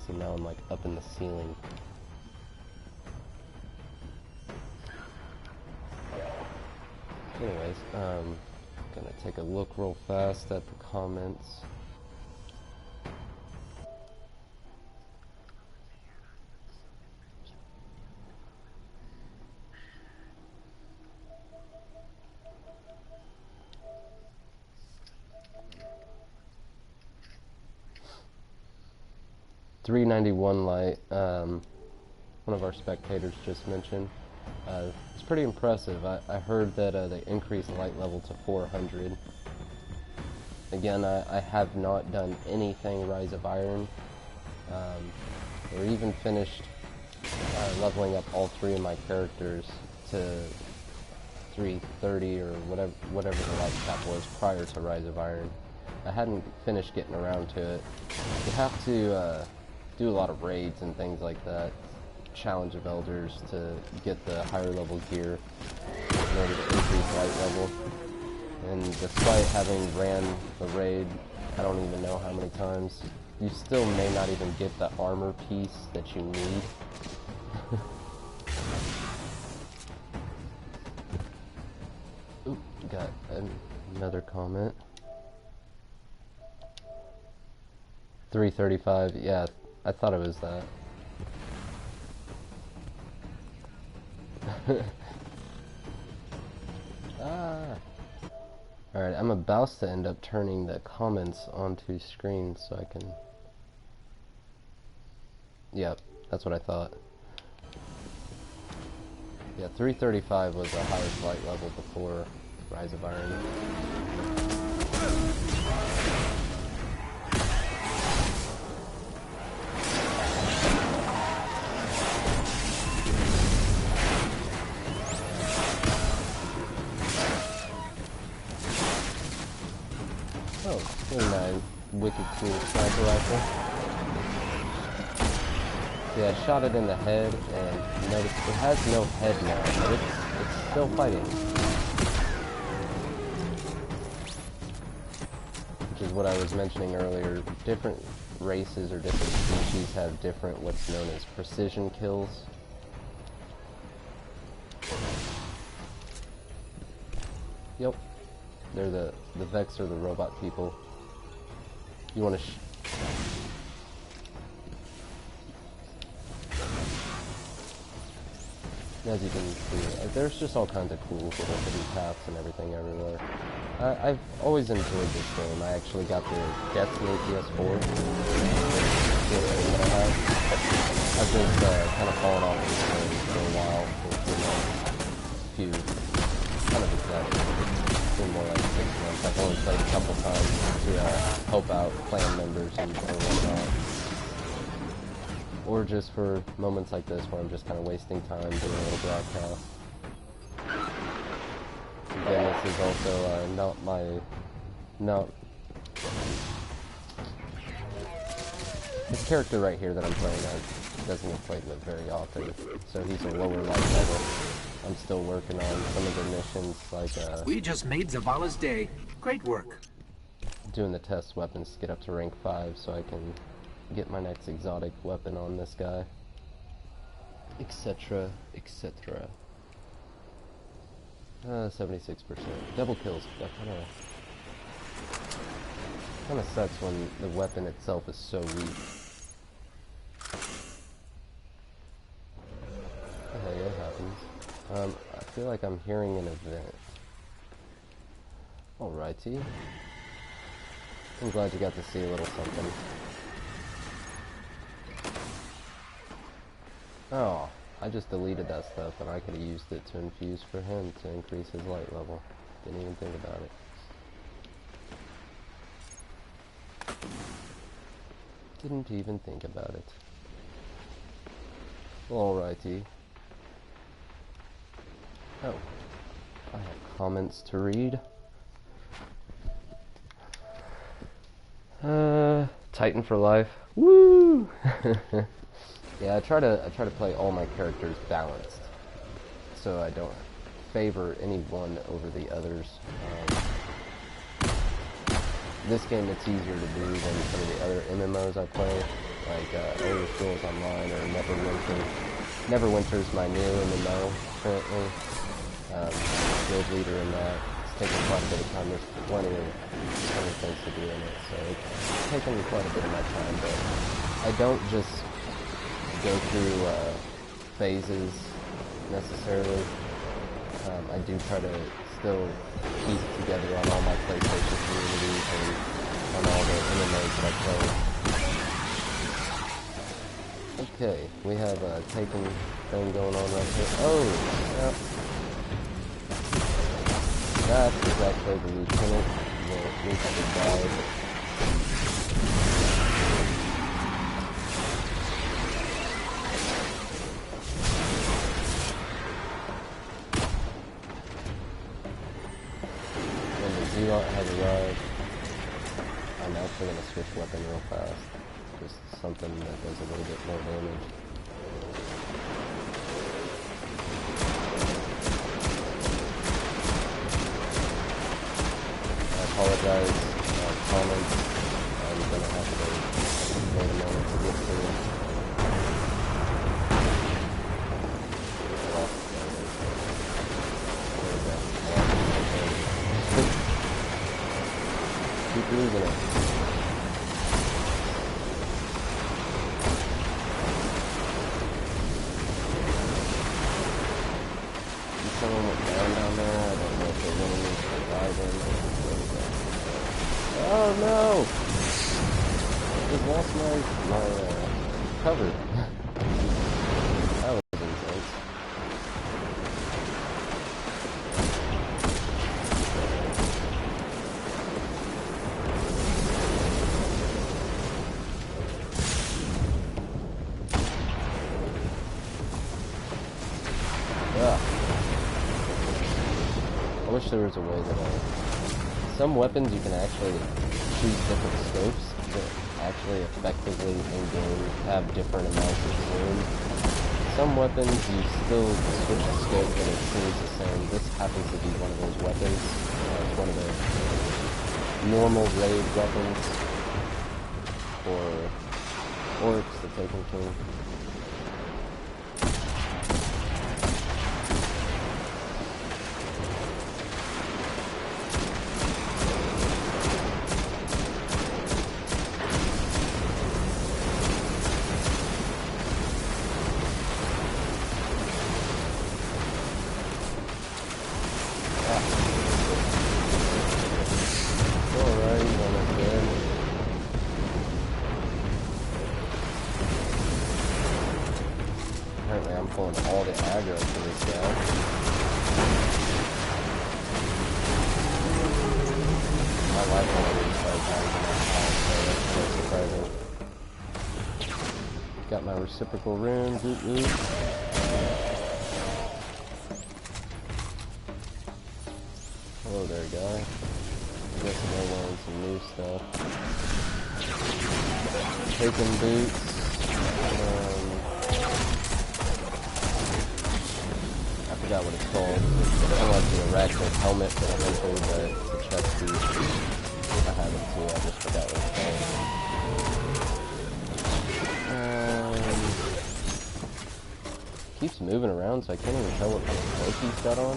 So now I'm, like, up in the ceiling. Anyways, gonna take a look real fast at the comments. $391 light, one of our spectators just mentioned. It's pretty impressive. I heard that they increased light level to 400. Again, I have not done anything Rise of Iron, or even finished leveling up all three of my characters to 330 or whatever the light cap was prior to Rise of Iron. I hadn't finished getting around to it. You have to do a lot of raids and things like that. Challenge of Elders to get the higher level gear in order to increase light level. And despite having ran the raid, I don't even know how many times, you still may not even get the armor piece that you need. Oop, got another comment. 335, yeah, I thought it was that. Alright, I'm about to end up turning the comments onto screen so I can... Yep, that's what I thought. Yeah, 335 was the highest light level before Rise of Iron. Oh, 29 wicked cool sniper rifle. Yeah, I shot it in the head, and notice it has no head now, but it's still fighting. Which is what I was mentioning earlier. Different races or different species have different what's known as precision kills. Yep. They're the Vex are the robot people. You want to as you can see, there's just all kinds of cool little hidden paths and everything everywhere. I've always enjoyed this game. I actually got the Destiny PS4. I've just kind of fallen off of this game for a while. It's been a few, kind of exactly. It's been more like 6 months. I've only played a couple times to help out clan members and whatnot. or just for moments like this where I'm just kind of wasting time doing a little broadcast. Again, this is also not this character right here that I'm playing as doesn't get played with very often, so he's a lower life level. I'm still working on some of the missions, like we just made Zavala's day. Great work. Doing the test weapons to get up to rank 5 so I can get my next exotic weapon on this guy, etc, etc. 76%. Double kills. That kind of sucks when the weapon itself is so weak. Okay, it happens. I feel like I'm hearing an event. Alrighty. I'm glad you got to see a little something. Oh, I just deleted that stuff and I could have used it to infuse for him to increase his light level. Didn't even think about it. Didn't even think about it. Alrighty. Oh, I have comments to read. Titan for life. Woo! Yeah, I try to play all my characters balanced, so I don't favor any one over the others. This game it's easier to do than some of the other MMOs I play, like Elder Scrolls Online or Neverwinter. Neverwinter's my new MMO currently. Guild leader in that. It's taking quite a bit of time. There's plenty of things to do in it, so it's taking quite a bit of my time. But I don't just go through phases necessarily. I do try to still keep together on all my PlayStation communities and on all the MMOs that I play. Okay, we have a Taken thing going on right here. Oh, yep. That is actually the lieutenant. The lieutenant died. Zealot has arrived. I'm actually going to switch weapon real fast. Just something that does a little bit more damage. I apologize. Comments. I'm going to have to wait a moment to get through it. Keep losing it. Someone went down there. I don't know if they're winning or surviving. Oh no! I just lost my cover. That was intense. I wish there was a way that some weapons you can actually choose different scopes to actually effectively in-game have different amounts of zoom. Some weapons you still switch the scope and it seems the same. This happens to be one of those weapons. It's one of the normal raid weapons for orcs, the Taken King. Apparently I'm pulling all the aggro for this guy. My life only is 5 times in that time, so that's surprising. Got my reciprocal runes. Oop, oop. Hello there, guy. I guess I'm learning some new stuff. Taking boots. I forgot what it's called. It's kind of like the arachnid helmet that I mentioned, but it's a chest piece. I have it too, I just forgot what it's called. Keeps moving around, so I can't even tell what kind of cloak he's got on.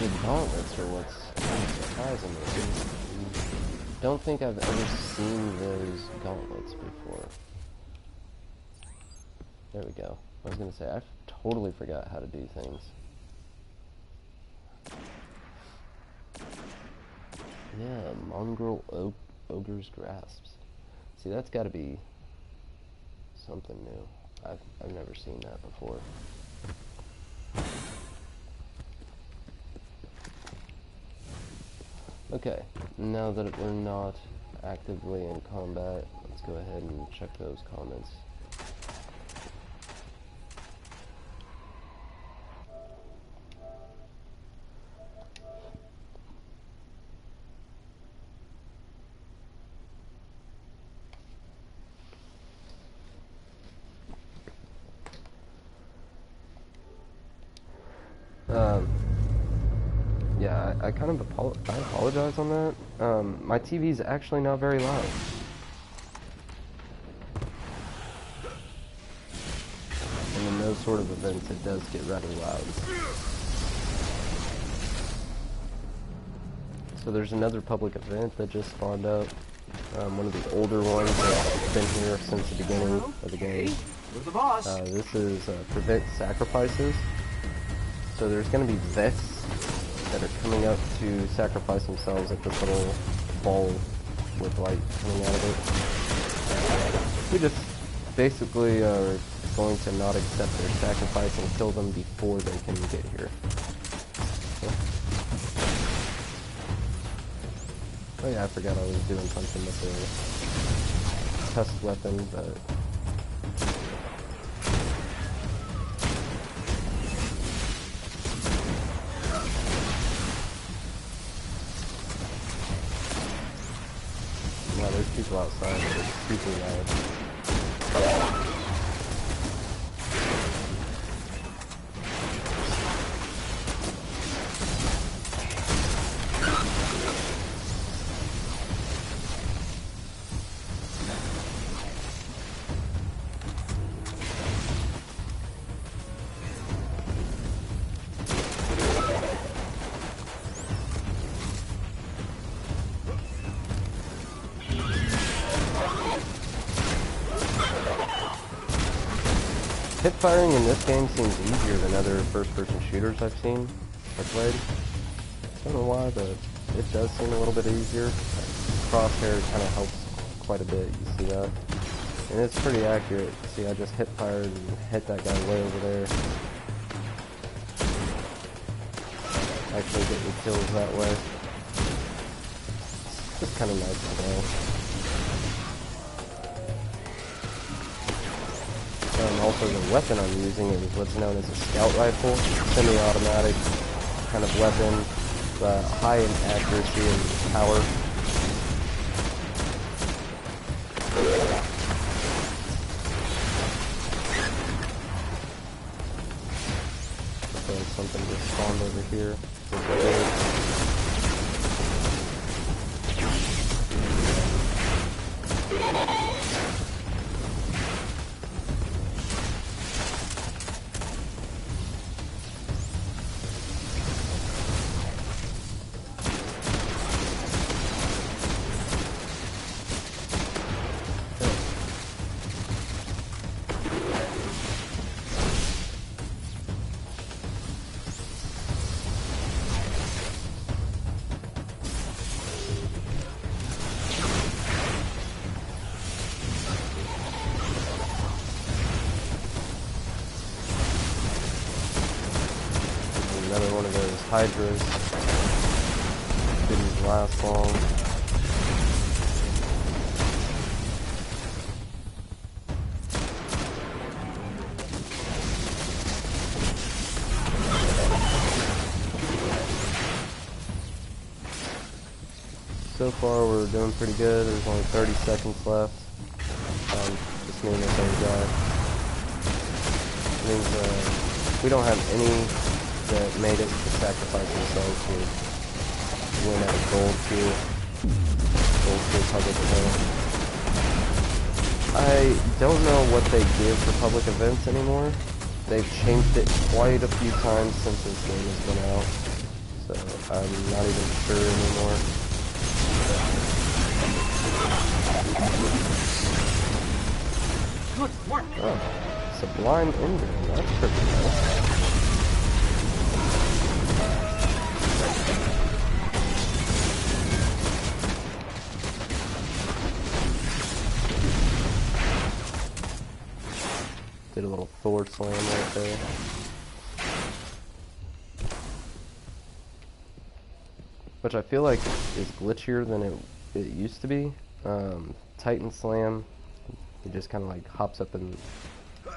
The gauntlets are what's surprising me. I don't think I've ever seen those gauntlets before. There we go. I was gonna say, I totally forgot how to do things. Yeah, mongrel ogre's grasps. See, that's gotta be something new. I've never seen that before. Okay, now that we're not actively in combat, let's go ahead and check those comments. Yeah, I kind of apologize on that. My TV's actually not very loud. And in those sort of events, it does get rather loud. So there's another public event that just spawned up. One of the older ones that's been here since the beginning of the game. This is Prevent Sacrifices. So there's going to be vets that are coming up to sacrifice themselves at this little ball with light coming out of it. We just basically are going to not accept their sacrifice and kill them before they can get here. Oh yeah, I forgot I was doing something with the test weapon, but... Wow, there's people outside that are super loud. Hip firing in this game seems easier than other first-person shooters I've seen or played. I don't know why, but it does seem a little bit easier. Crosshair kind of helps quite a bit, you see that? And it's pretty accurate. See, I just hip fired and hit that guy way over there. Actually getting kills that way. It's just kind of nice to know. Also, the weapon I'm using is what's known as a scout rifle, semi-automatic kind of weapon, high in accuracy and power. There's something just spawned over here. Another one of those hydras. Didn't last long. so far we're doing pretty good. There's only 30 seconds left. Just me and this other guy. It means we don't have any that made it to sacrifice themselves to win at a gold tier public event. I don't know what they give for public events anymore. They've changed it quite a few times since this game has been out, so I'm not even sure anymore. Good work. Oh, Sublime Ending, that's pretty nice. Did a little Thor slam right there. Which I feel like is glitchier than it used to be. Titan slam, he just kind of like hops up and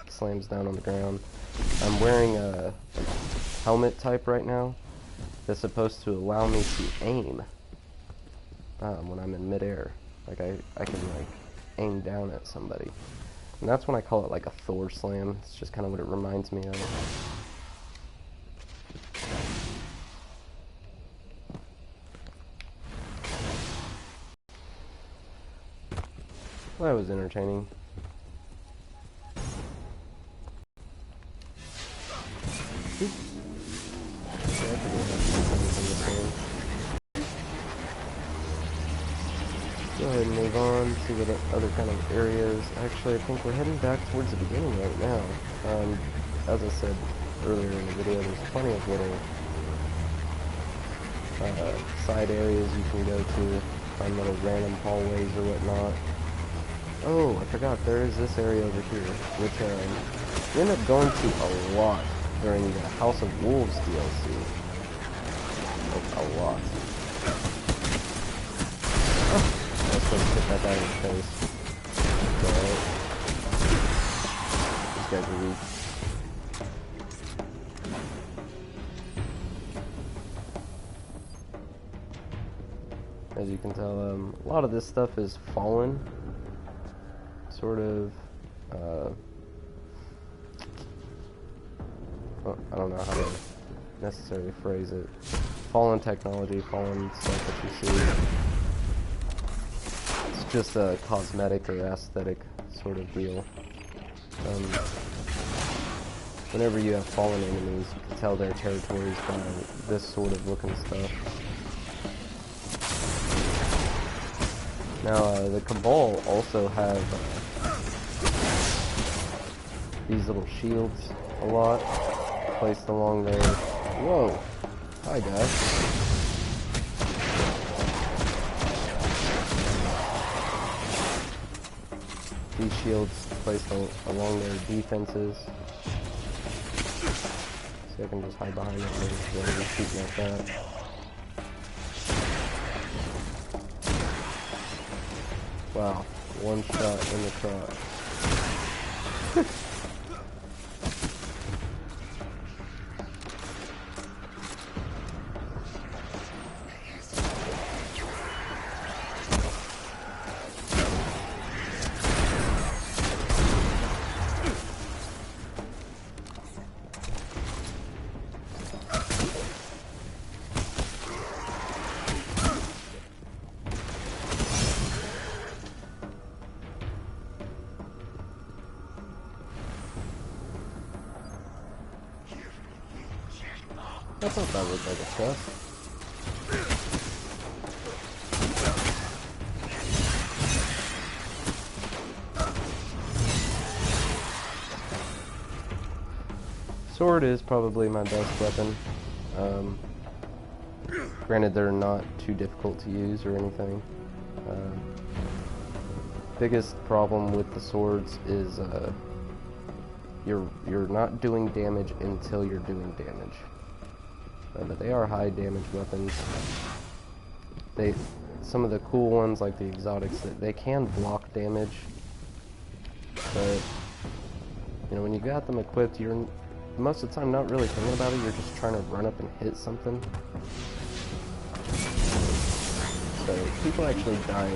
slams down on the ground. I'm wearing a helmet type right now that's supposed to allow me to aim when I'm in midair. Like I can like aim down at somebody. And that's when I call it like a Thor slam. It's just kind of what it reminds me of. Well, that was entertaining. Go ahead and move on, see what other kind of areas. Actually, I think we're heading back towards the beginning right now. As I said earlier in the video, there's plenty of little side areas you can go to, find little random hallways or whatnot. Oh, I forgot, there is this area over here, which we end up going to a lot during the House of Wolves DLC. Like, a lot. Oh. Let's hit that guy in the face. Alright. These guys are weak. As you can tell, a lot of this stuff is fallen. Sort of, well, I don't know how to necessarily phrase it. Fallen technology, fallen stuff that you see. Just a cosmetic or aesthetic sort of deal. Whenever you have fallen enemies, you can tell their territories by this sort of looking stuff. Now, the Cabal also have these little shields a lot placed along their... Whoa! Hi, guys. These shields placed along their defenses. So I can just hide behind it and just shoot like that. Wow, one shot in the crotch. I thought that looked like a chest. Sword is probably my best weapon. Granted, they're not too difficult to use or anything. Biggest problem with the swords is you're not doing damage until you're doing damage. But they are high damage weapons. Some of the cool ones, like the exotics, they can block damage. But you know, when you got them equipped, you're most of the time not really thinking about it. You're just trying to run up and hit something. So but people actually die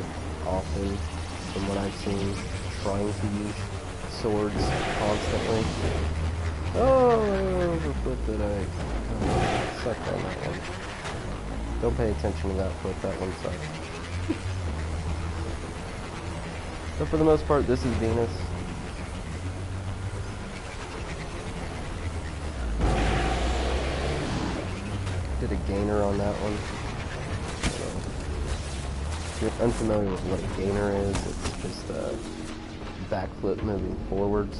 often from what I've seen trying to use swords constantly. Oh, flip did I sucked on that one. Don't pay attention to that flip, that one sucked. But for the most part, this is Venus. Did a gainer on that one. So, if you're unfamiliar with what a gainer is, it's just a backflip moving forwards.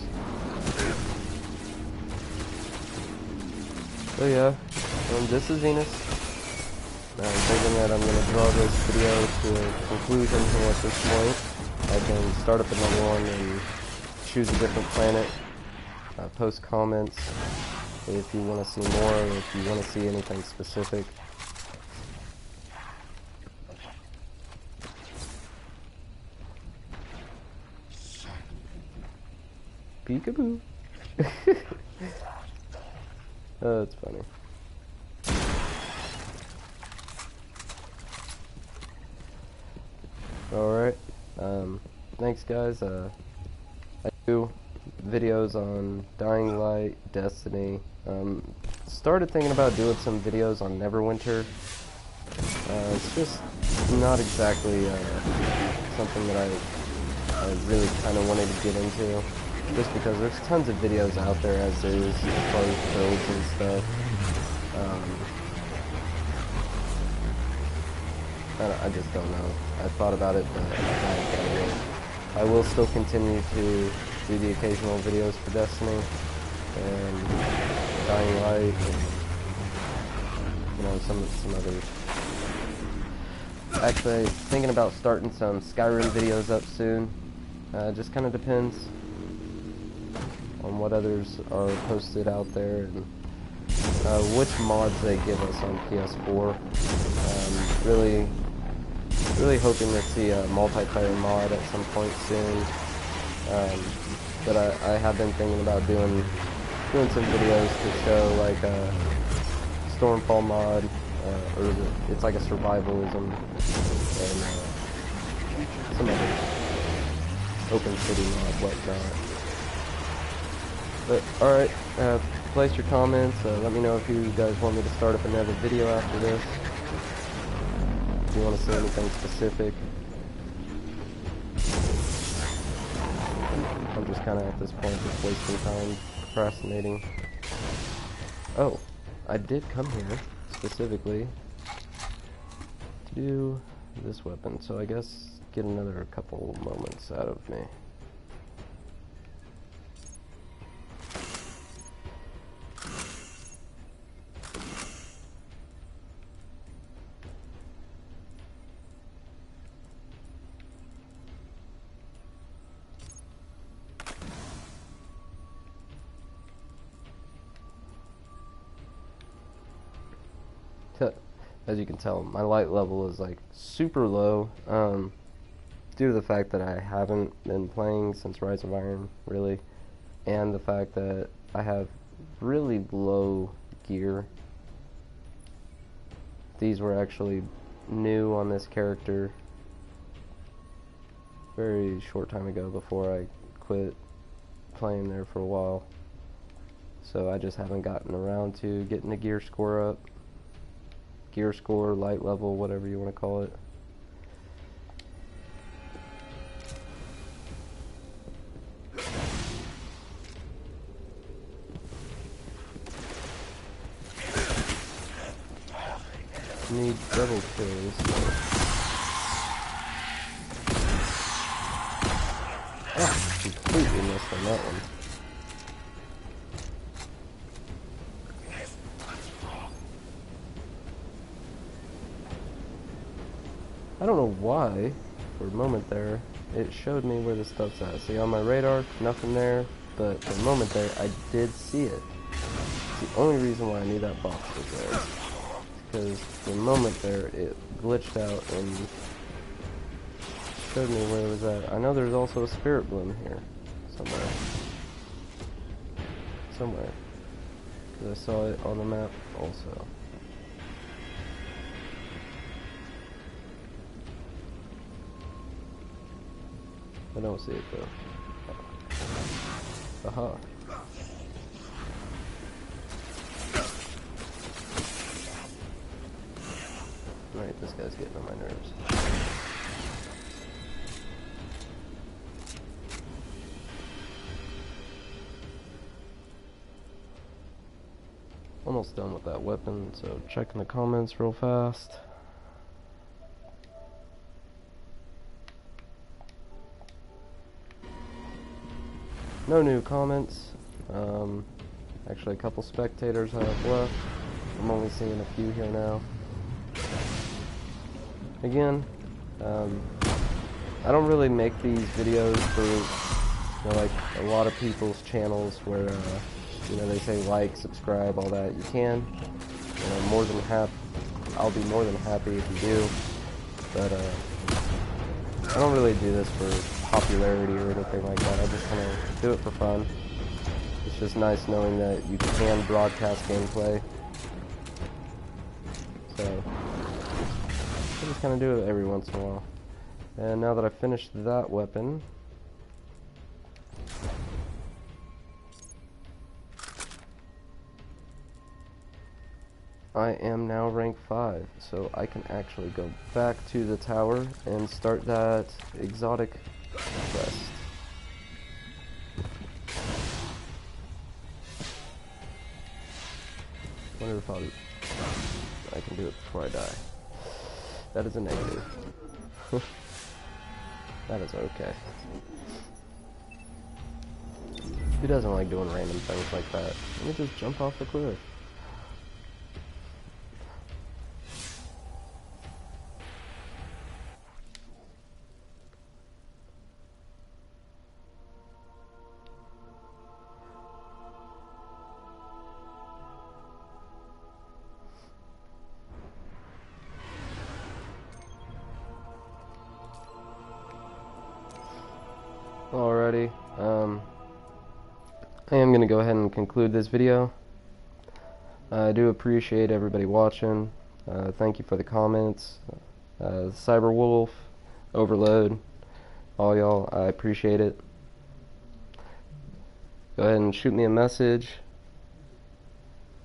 So yeah, this is Venus. I'm thinking that I'm going to draw this video to a conclusion here at this point. I can start up another one and choose a different planet, post comments if you want to see more, or if you want to see anything specific. Peekaboo. Oh, that's funny. Alright, thanks guys. I do videos on Dying Light, Destiny. Started thinking about doing some videos on Neverwinter. It's just not exactly something that I really kind of wanted to get into, just because there's tons of videos out there as there is as far as builds and stuff. I just don't know. I thought about it, but I will still continue to do the occasional videos for Destiny and Dying Light, and, you know, some others. Actually, thinking about starting some Skyrim videos up soon. Just kind of depends on what others are posted out there and which mods they give us on PS4. Really hoping to see a multiplayer mod at some point soon. But I have been thinking about doing some videos to show like a Stormfall mod, or it's like a survivalism, and some other open city mod, whatnot. But alright, place your comments. Let me know if you guys want me to start up another video after this. If you want to see anything specific. I'm just kind of at this point just wasting time procrastinating. Oh, I did come here specifically to do this weapon, so I guess get another couple moments out of me. As you can tell, my light level is like super low, due to the fact that I haven't been playing since Rise of Iron, really, and the fact that I have really low gear. These were actually new on this character very short time ago before I quit playing there for a while, so I just haven't gotten around to getting the gear score up. Gear score, light level, whatever you want to call it. Need double kills. Ah, completely missed on that one. I don't know why, for a moment there, it showed me where the stuff's at. See, on my radar, nothing there, but for a moment there, I did see it. It's the only reason why I knew that box was there. Because for a moment there, it glitched out and showed me where it was at. I know there's also a spirit bloom here, somewhere. Because I saw it on the map also. I don't see it though. Aha. Alright, this guy's getting on my nerves. Almost done with that weapon, so checking the comments real fast. No new comments. Actually, a couple spectators have left. I'm only seeing a few here now. Again, I don't really make these videos for, you know, like a lot of people's channels where, you know, they say like, subscribe, all that. You can. And I'm more than I'll be more than happy if you do. But I don't really do this for popularity or anything like that. I just kind of do it for fun. It's just nice knowing that you can broadcast gameplay. So I just kind of do it every once in a while. And now that I've finished that weapon, I am now rank 5, so I can actually go back to the tower and start that exotic quest. Wonder if I can do it before I die. That is a negative. That is okay. Who doesn't like doing random things like that? Let me just jump off the cliff. Alrighty, I am going to go ahead and conclude this video. I do appreciate everybody watching. Thank you for the comments. Cyberwolf, Overload, all y'all, I appreciate it. Go ahead and shoot me a message,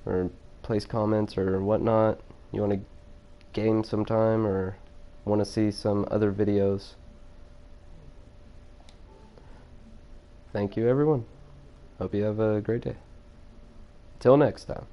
or place comments or whatnot. You want to game sometime, or want to see some other videos. Thank you, everyone. Hope you have a great day. Till next time.